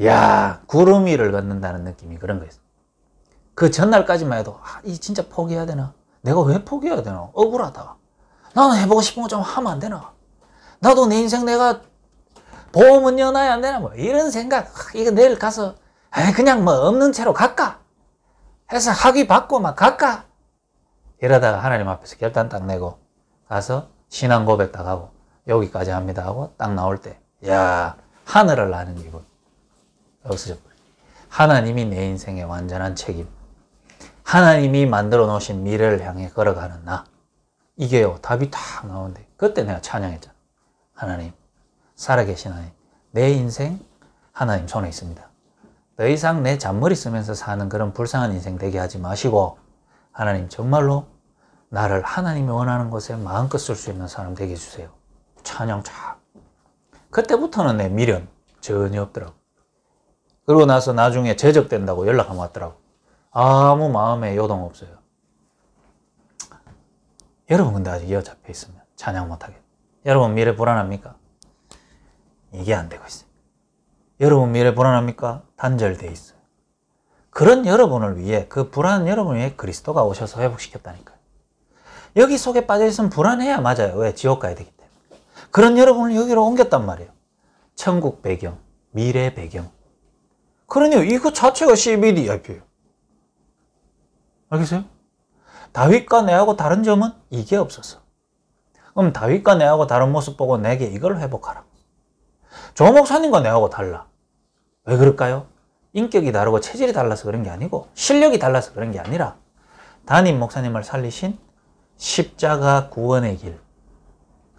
야, 구름 위를 걷는다는 느낌이 그런 거였어요. 그 전날까지만 해도 이 진짜 포기해야 되나? 내가 왜 포기해야 되나? 억울하다. 나는 해보고 싶은 거 좀 하면 안 되나? 나도 내 인생 내가 보험은 여놔야 안 되나? 뭐 이런 생각. 이거 내일 가서 그냥 뭐 없는 채로 갈까? 해서 학위 받고 막 갈까? 이러다가 하나님 앞에서 결단 딱 내고 가서 신앙 고백 딱 하고 여기까지 합니다 하고 딱 나올 때, 야, 하늘을 나는 기분. 없어져 버려. 하나님이 내 인생의 완전한 책임. 하나님이 만들어 놓으신 미래를 향해 걸어가는 나. 이게요, 답이 딱 나오는데, 그때 내가 찬양했잖아. 하나님, 살아계신 하나님, 내 인생 하나님 손에 있습니다. 더 이상 내 잔머리 쓰면서 사는 그런 불쌍한 인생 되게 하지 마시고, 하나님 정말로 나를 하나님이 원하는 곳에 마음껏 쓸 수 있는 사람 되게 해주세요. 찬양 쫙. 그때부터는 내 미련 전혀 없더라고. 그러고 나서 나중에 제적된다고 연락 한번 왔더라고. 아무 마음에 요동 없어요. 여러분 근데 아직 이어 잡혀 있으면 찬양 못하게. 여러분 미래 불안합니까? 이게 안 되고 있어요. 여러분 미래 불안합니까? 단절돼 있어요. 그런 여러분을 위해, 그 불안한 여러분을 위해 그리스도가 오셔서 회복시켰다니까요. 여기 속에 빠져있으면 불안해야 맞아요. 왜? 지옥 가야 되기 때문에. 그런 여러분을 여기로 옮겼단 말이에요. 천국 배경, 미래 배경. 그러니 이거 자체가 CBDIP예요. 알겠어요? 다윗과 내하고 다른 점은 이게 없었어. 그럼 다윗과 내하고 다른 모습 보고 내게 이걸 회복하라. 조 목사님과 내하고 달라. 왜 그럴까요? 인격이 다르고 체질이 달라서 그런 게 아니고 실력이 달라서 그런 게 아니라 담임 목사님을 살리신 십자가 구원의 길,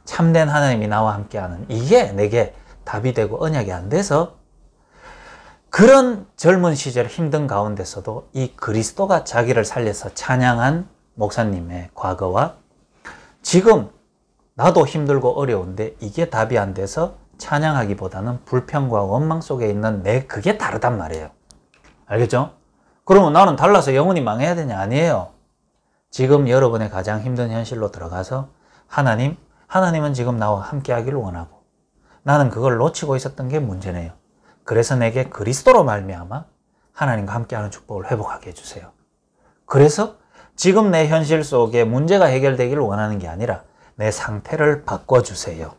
참된 하나님이 나와 함께하는 이게 내게 답이 되고 언약이 안 돼서 그런 젊은 시절 힘든 가운데서도 이 그리스도가 자기를 살려서 찬양한 목사님의 과거와 지금 나도 힘들고 어려운데 이게 답이 안 돼서 찬양하기보다는 불평과 원망 속에 있는 그게 다르단 말이에요. 알겠죠? 그러면 나는 달라서 영원히 망해야 되냐? 아니에요. 지금 여러분의 가장 힘든 현실로 들어가서 하나님은 지금 나와 함께 하기를 원하고 나는 그걸 놓치고 있었던 게 문제네요. 그래서 내게 그리스도로 말미암아 하나님과 함께하는 축복을 회복하게 해주세요. 그래서 지금 내 현실 속에 문제가 해결되기를 원하는 게 아니라 내 상태를 바꿔주세요.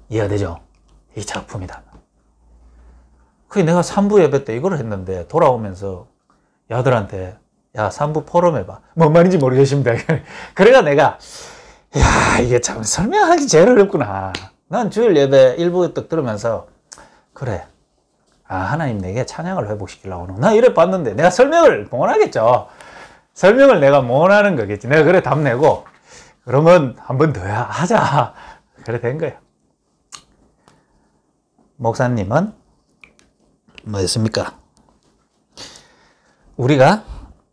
이해되죠? 이 작품이다. 그게 내가 3부 예배 때 이걸 했는데 돌아오면서 야들한테 야 3부 포럼 해봐. 뭔 말인지 모르겠습니다. 그래가 내가 야 이게 참 설명하기 제일 어렵구나. 난 주일 예배 1부 딱 들으면서 그래. 하나님 내게 찬양을 회복시키려고 하는 나 이래 봤는데 내가 설명을 못 하겠죠. 설명을 내가 못 하는 거겠지. 내가 그래 답 내고 그러면 한 번 더 하자. 그래 된 거예요. 목사님은 뭐였습니까? 우리가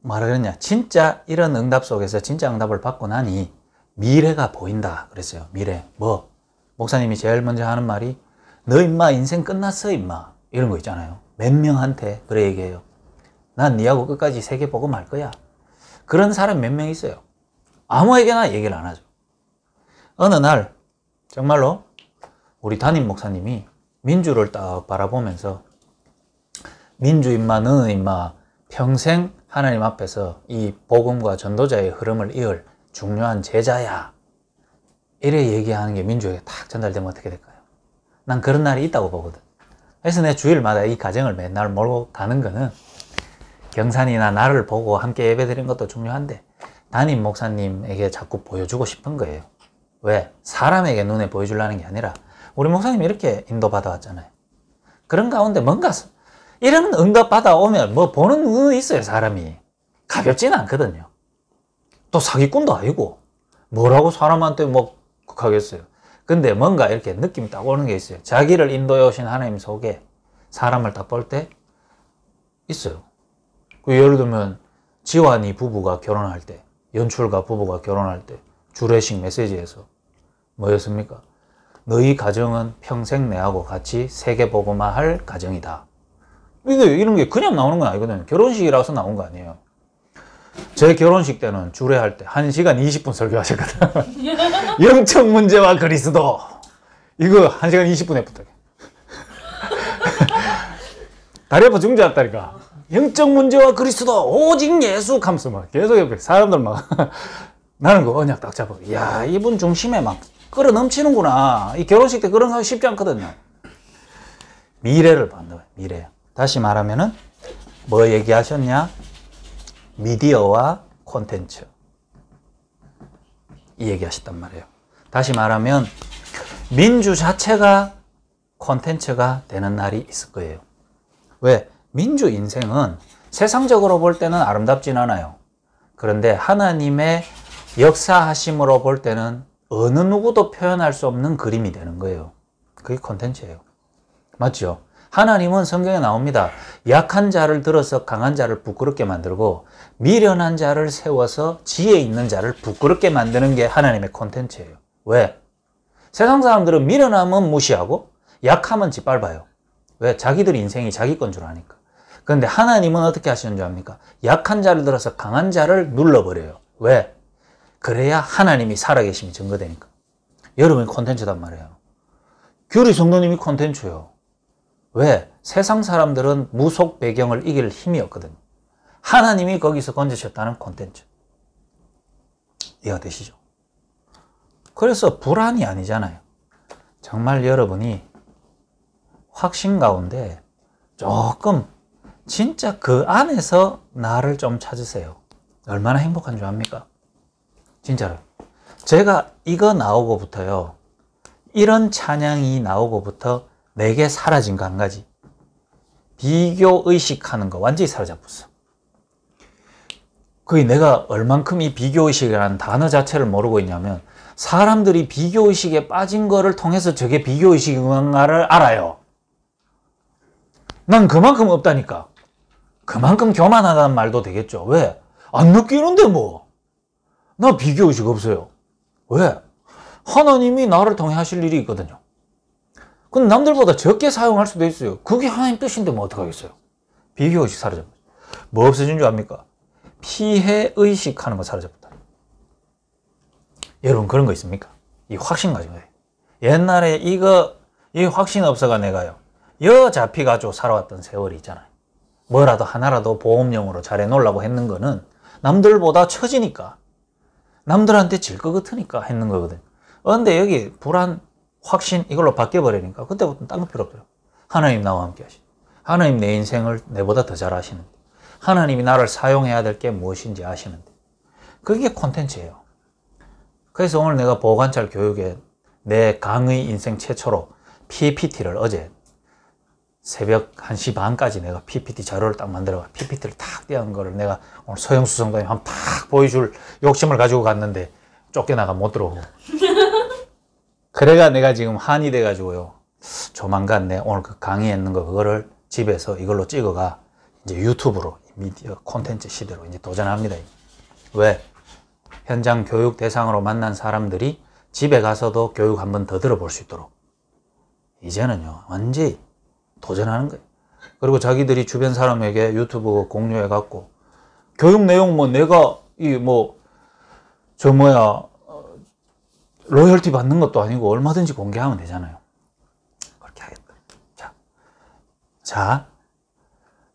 뭐라 그랬냐? 진짜 이런 응답 속에서 진짜 응답을 받고 나니 미래가 보인다 그랬어요. 미래. 뭐? 목사님이 제일 먼저 하는 말이 너 임마 인생 끝났어 임마. 이런 거 있잖아요. 몇 명한테 그래 얘기해요. 난 니하고 끝까지 세계 보고 말 거야. 그런 사람 몇 명 있어요. 아무에게나 얘기를 안 하죠. 어느 날 정말로 우리 담임 목사님이 민주를 딱 바라보면서 민주 임마 너는 임마 평생 하나님 앞에서 이 복음과 전도자의 흐름을 이을 중요한 제자야. 이래 얘기하는 게 민주에게 딱 전달되면 어떻게 될까요? 난 그런 날이 있다고 보거든. 그래서 내 주일마다 이 가정을 맨날 몰고 가는 거는 경산이나 나를 보고 함께 예배드리는 것도 중요한데 담임 목사님에게 자꾸 보여주고 싶은 거예요. 왜? 사람에게 눈에 보여주려는 게 아니라 우리 목사님이 이렇게 인도받아 왔잖아요. 그런 가운데 뭔가 이런 응답 받아오면 뭐 보는 눈이 있어요. 사람이 가볍지는 않거든요. 또 사기꾼도 아니고 뭐라고 사람한테 뭐 하겠어요. 근데 뭔가 이렇게 느낌이 딱 오는 게 있어요. 자기를 인도해 오신 하나님 속에 사람을 딱 볼 때 있어요. 예를 들면 지환이 부부가 결혼할 때, 연출가 부부가 결혼할 때 주례식 메시지에서 뭐였습니까? 너희 가정은 평생 내하고 같이 세계복음화할 가정이다. 이런 게 그냥 나오는 건 아니거든요. 결혼식이라서 나온 거 아니에요. 제 결혼식 때는 주례할 때 1시간 20분 설교하셨거든. 영적 문제와 그리스도. 이거 1시간 20분 했부터. 다리 아파 죽는 줄 알았다니까. 영적 문제와 그리스도 오직 예수 하면서 막 계속 옆에 사람들 막 나는 그 언약 딱 잡아. 이야, 이분 중심에 막 끌어 넘치는구나. 이 결혼식 때 그런 거 쉽지 않거든요. 미래를 받는 거예요. 미래. 다시 말하면은 뭐 얘기하셨냐? 미디어와 콘텐츠. 이 얘기하셨단 말이에요. 다시 말하면 민주 자체가 콘텐츠가 되는 날이 있을 거예요. 왜? 민주 인생은 세상적으로 볼 때는 아름답진 않아요. 그런데 하나님의 역사하심으로 볼 때는 어느 누구도 표현할 수 없는 그림이 되는 거예요. 그게 콘텐츠예요. 맞죠? 하나님은 성경에 나옵니다. 약한 자를 들어서 강한 자를 부끄럽게 만들고 미련한 자를 세워서 지혜 있는 자를 부끄럽게 만드는 게 하나님의 콘텐츠예요. 왜? 세상 사람들은 미련함은 무시하고 약함은 짓밟아요. 왜? 자기들 인생이 자기 건 줄 아니까. 그런데 하나님은 어떻게 하시는 줄 압니까? 약한 자를 들어서 강한 자를 눌러버려요. 왜? 그래야 하나님이 살아계심이 증거되니까. 여러분이 콘텐츠단 말이에요. 규리 성도님이 콘텐츠예요. 왜? 세상 사람들은 무속 배경을 이길 힘이 없거든요. 하나님이 거기서 건지셨다는 콘텐츠. 이해가 되시죠? 그래서 불안이 아니잖아요. 정말 여러분이 확신 가운데 조금 진짜 그 안에서 나를 좀 찾으세요. 얼마나 행복한 줄 압니까? 진짜로. 제가 이거 나오고부터요. 이런 찬양이 나오고부터 내게 사라진 거 한 가지. 비교의식하는 거 완전히 사라져버렸어. 그게 내가 얼만큼 이 비교의식이라는 단어 자체를 모르고 있냐면 사람들이 비교의식에 빠진 거를 통해서 저게 비교의식인가를 알아요. 난 그만큼 없다니까. 그만큼 교만하다는 말도 되겠죠. 왜? 안 느끼는데 뭐. 나 비교의식 없어요. 왜? 하나님이 나를 통해 하실 일이 있거든요. 근데 남들보다 적게 사용할 수도 있어요. 그게 하나님 뜻인데 뭐 어떡하겠어요. 비교의식 사라져버려. 뭐 없어진 줄 압니까? 피해의식 하는 거 사라져버렸다. 여러분 그런 거 있습니까? 이 확신 가지고 해요. 옛날에 이 확신 없어가 내가요. 여 잡히가지고 살아왔던 세월이 있잖아요. 뭐라도 하나라도 보험용으로 잘 해놓으려고 했는 거는 남들보다 처지니까. 남들한테 질 것 같으니까 했는 거거든. 근데 여기 불안, 확신 이걸로 바뀌어버리니까 그때부터는 딴 거 필요 없더라고. 하나님 나와 함께 하시. 하나님 내 인생을 내보다 더 잘 아시는데. 하나님이 나를 사용해야 될 게 무엇인지 아시는데. 그게 콘텐츠예요. 그래서 오늘 내가 보호관찰 교육에 내 강의 인생 최초로 PPT를 어제 새벽 1시 반까지 내가 PPT 자료를 딱 만들어가 PPT를 탁 띄운 거를 내가 오늘 서영수 성도님 한 팍 보여줄 욕심을 가지고 갔는데 쫓겨나가 못 들어오고 그래가 내가 지금 한이 돼가지고요 조만간 내 오늘 그 강의했는 거 그거를 집에서 이걸로 찍어가 이제 유튜브로 미디어 콘텐츠 시대로 이제 도전합니다. 왜? 현장 교육 대상으로 만난 사람들이 집에 가서도 교육 한번 더 들어볼 수 있도록 이제는요 완전히 도전하는 거예요. 그리고 자기들이 주변 사람에게 유튜브 공유해 갖고 교육 내용 뭐 내가 로열티 받는 것도 아니고 얼마든지 공개하면 되잖아요. 그렇게 하겠다. 자,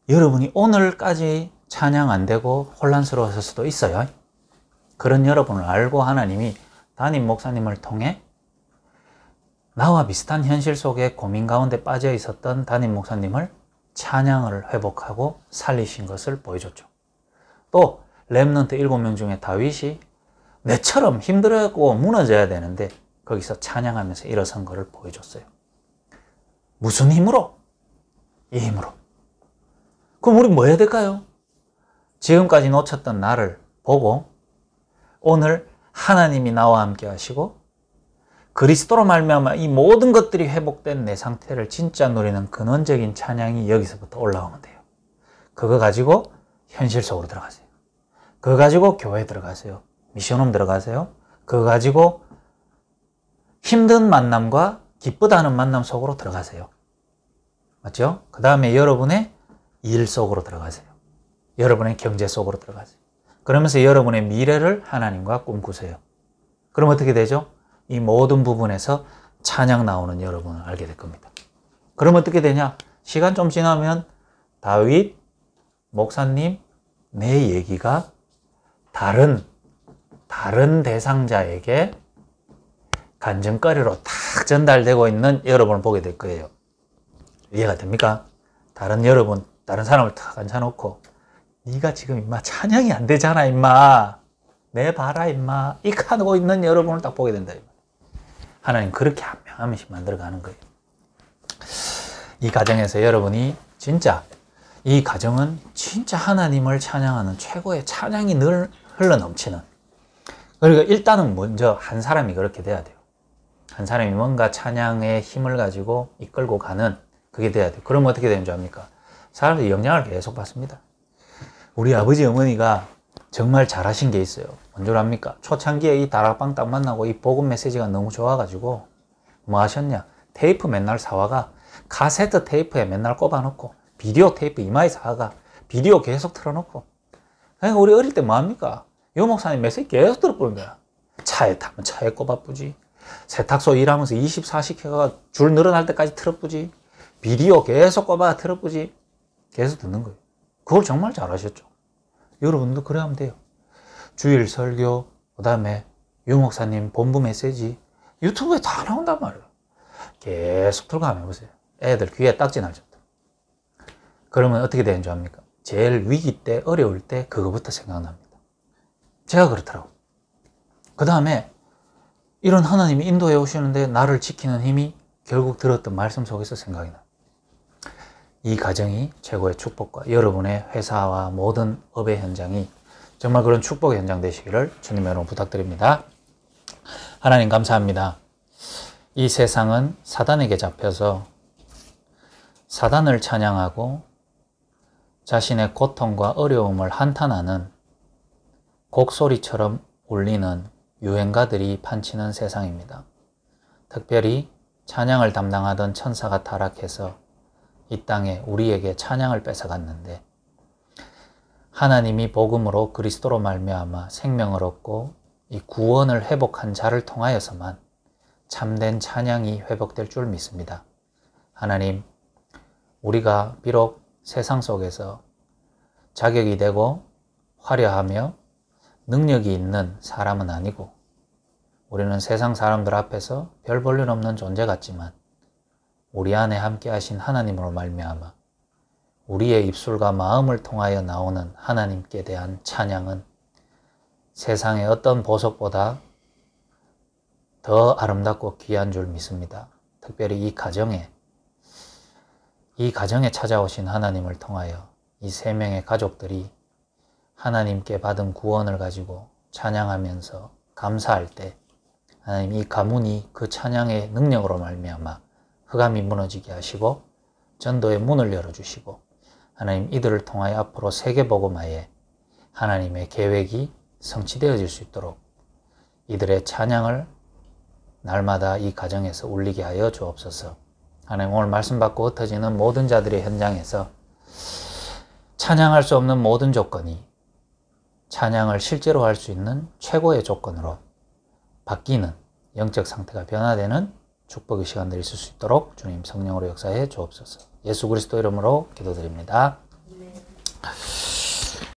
여러분이 오늘까지 찬양 안 되고 혼란스러웠을 수도 있어요. 그런 여러분을 알고 하나님이 담임 목사님을 통해 나와 비슷한 현실 속에 고민 가운데 빠져 있었던 담임 목사님을 찬양을 회복하고 살리신 것을 보여줬죠. 또 렘넌트 7명 중에 다윗이 내처럼 힘들고 무너져야 되는데 거기서 찬양하면서 일어선 것을 보여줬어요. 무슨 힘으로? 이 힘으로. 그럼 우리 뭐 해야 될까요? 지금까지 놓쳤던 나를 보고 오늘 하나님이 나와 함께 하시고 그리스도로 말미암아 이 모든 것들이 회복된 내 상태를 진짜 누리는 근원적인 찬양이 여기서부터 올라오면 돼요. 그거 가지고 현실 속으로 들어가세요. 그거 가지고 교회 들어가세요. 미션홈 들어가세요. 그거 가지고 힘든 만남과 기쁘다는 만남 속으로 들어가세요. 맞죠? 그 다음에 여러분의 일 속으로 들어가세요. 여러분의 경제 속으로 들어가세요. 그러면서 여러분의 미래를 하나님과 꿈꾸세요. 그럼 어떻게 되죠? 이 모든 부분에서 찬양 나오는 여러분을 알게 될 겁니다. 그럼 어떻게 되냐? 시간 좀 지나면 다윗 목사님 내 얘기가 다른 대상자에게 간증거리로 탁 전달되고 있는 여러분을 보게 될 거예요. 이해가 됩니까? 다른 사람을 탁 앉혀놓고 네가 지금 임마 찬양이 안 되잖아 임마 내 봐라 임마 이렇게 하고 있는 여러분을 딱 보게 된다. 하나님 그렇게 한 명 한 명씩 만들어가는 거예요. 이 가정에서 여러분이 진짜 이 가정은 진짜 하나님을 찬양하는 최고의 찬양이 늘 흘러넘치는, 그리고 일단은 먼저 한 사람이 그렇게 돼야 돼요. 한 사람이 뭔가 찬양의 힘을 가지고 이끌고 가는 그게 돼야 돼요. 그러면 어떻게 되는 줄 압니까? 사람들이 영향을 계속 받습니다. 우리 아버지 어머니가 정말 잘하신 게 있어요. 뭔 줄 압니까? 초창기에 이 다락방 딱 만나고 이 복음 메시지가 너무 좋아가지고 뭐 하셨냐? 테이프 맨날 사와가 카세트 테이프에 맨날 꼽아놓고 비디오 테이프 이마에 사와가 비디오 계속 틀어놓고, 그러니까 우리 어릴 때 뭐 합니까? 요 목사님 메시지 계속 들어보는 거야. 차에 타면 차에 꼽아쁘지, 세탁소 일하면서 24시켜가 줄 늘어날 때까지 틀어쁘지, 비디오 계속 꼽아 틀어쁘지, 계속 듣는 거예요. 그걸 정말 잘하셨죠. 여러분도 그래 하면 돼요. 주일 설교, 그 다음에 유 목사님 본부 메시지 유튜브에 다 나온단 말이에요. 계속 들고 한번 해보세요. 애들 귀에 딱지 날 정도. 그러면 어떻게 되는 줄 압니까? 제일 위기 때, 어려울 때 그거부터 생각납니다. 제가 그렇더라고. 그 다음에 이런 하나님이 인도해 오시는데 나를 지키는 힘이 결국 들었던 말씀 속에서 생각이 나요. 이 가정이 최고의 축복과 여러분의 회사와 모든 업의 현장이 정말 그런 축복의 현장 되시기를 주님 여러분 부탁드립니다. 하나님 감사합니다. 이 세상은 사단에게 잡혀서 사단을 찬양하고 자신의 고통과 어려움을 한탄하는 곡소리처럼 울리는 유행가들이 판치는 세상입니다. 특별히 찬양을 담당하던 천사가 타락해서 이 땅에 우리에게 찬양을 뺏어갔는데, 하나님이 복음으로 그리스도로 말미암아 생명을 얻고 이 구원을 회복한 자를 통하여서만 참된 찬양이 회복될 줄 믿습니다. 하나님, 우리가 비록 세상 속에서 자격이 되고 화려하며 능력이 있는 사람은 아니고, 우리는 세상 사람들 앞에서 별 볼 일 없는 존재 같지만 우리 안에 함께 하신 하나님으로 말미암아 우리의 입술과 마음을 통하여 나오는 하나님께 대한 찬양은 세상의 어떤 보석보다 더 아름답고 귀한 줄 믿습니다. 특별히 이 가정에 찾아오신 하나님을 통하여 이 세 명의 가족들이 하나님께 받은 구원을 가지고 찬양하면서 감사할 때, 하나님 이 가문이 그 찬양의 능력으로 말미암아 흑암이 무너지게 하시고 전도의 문을 열어주시고, 하나님 이들을 통하여 앞으로 세계복음화에 하나님의 계획이 성취되어질 수 있도록 이들의 찬양을 날마다 이 가정에서 울리게 하여 주옵소서. 하나님 오늘 말씀 받고 흩어지는 모든 자들의 현장에서 찬양할 수 없는 모든 조건이 찬양을 실제로 할 수 있는 최고의 조건으로 바뀌는 영적 상태가 변화되는 축복의 시간들이 있을 수 있도록 주님 성령으로 역사해 주옵소서. 예수 그리스도 이름으로 기도드립니다. 네.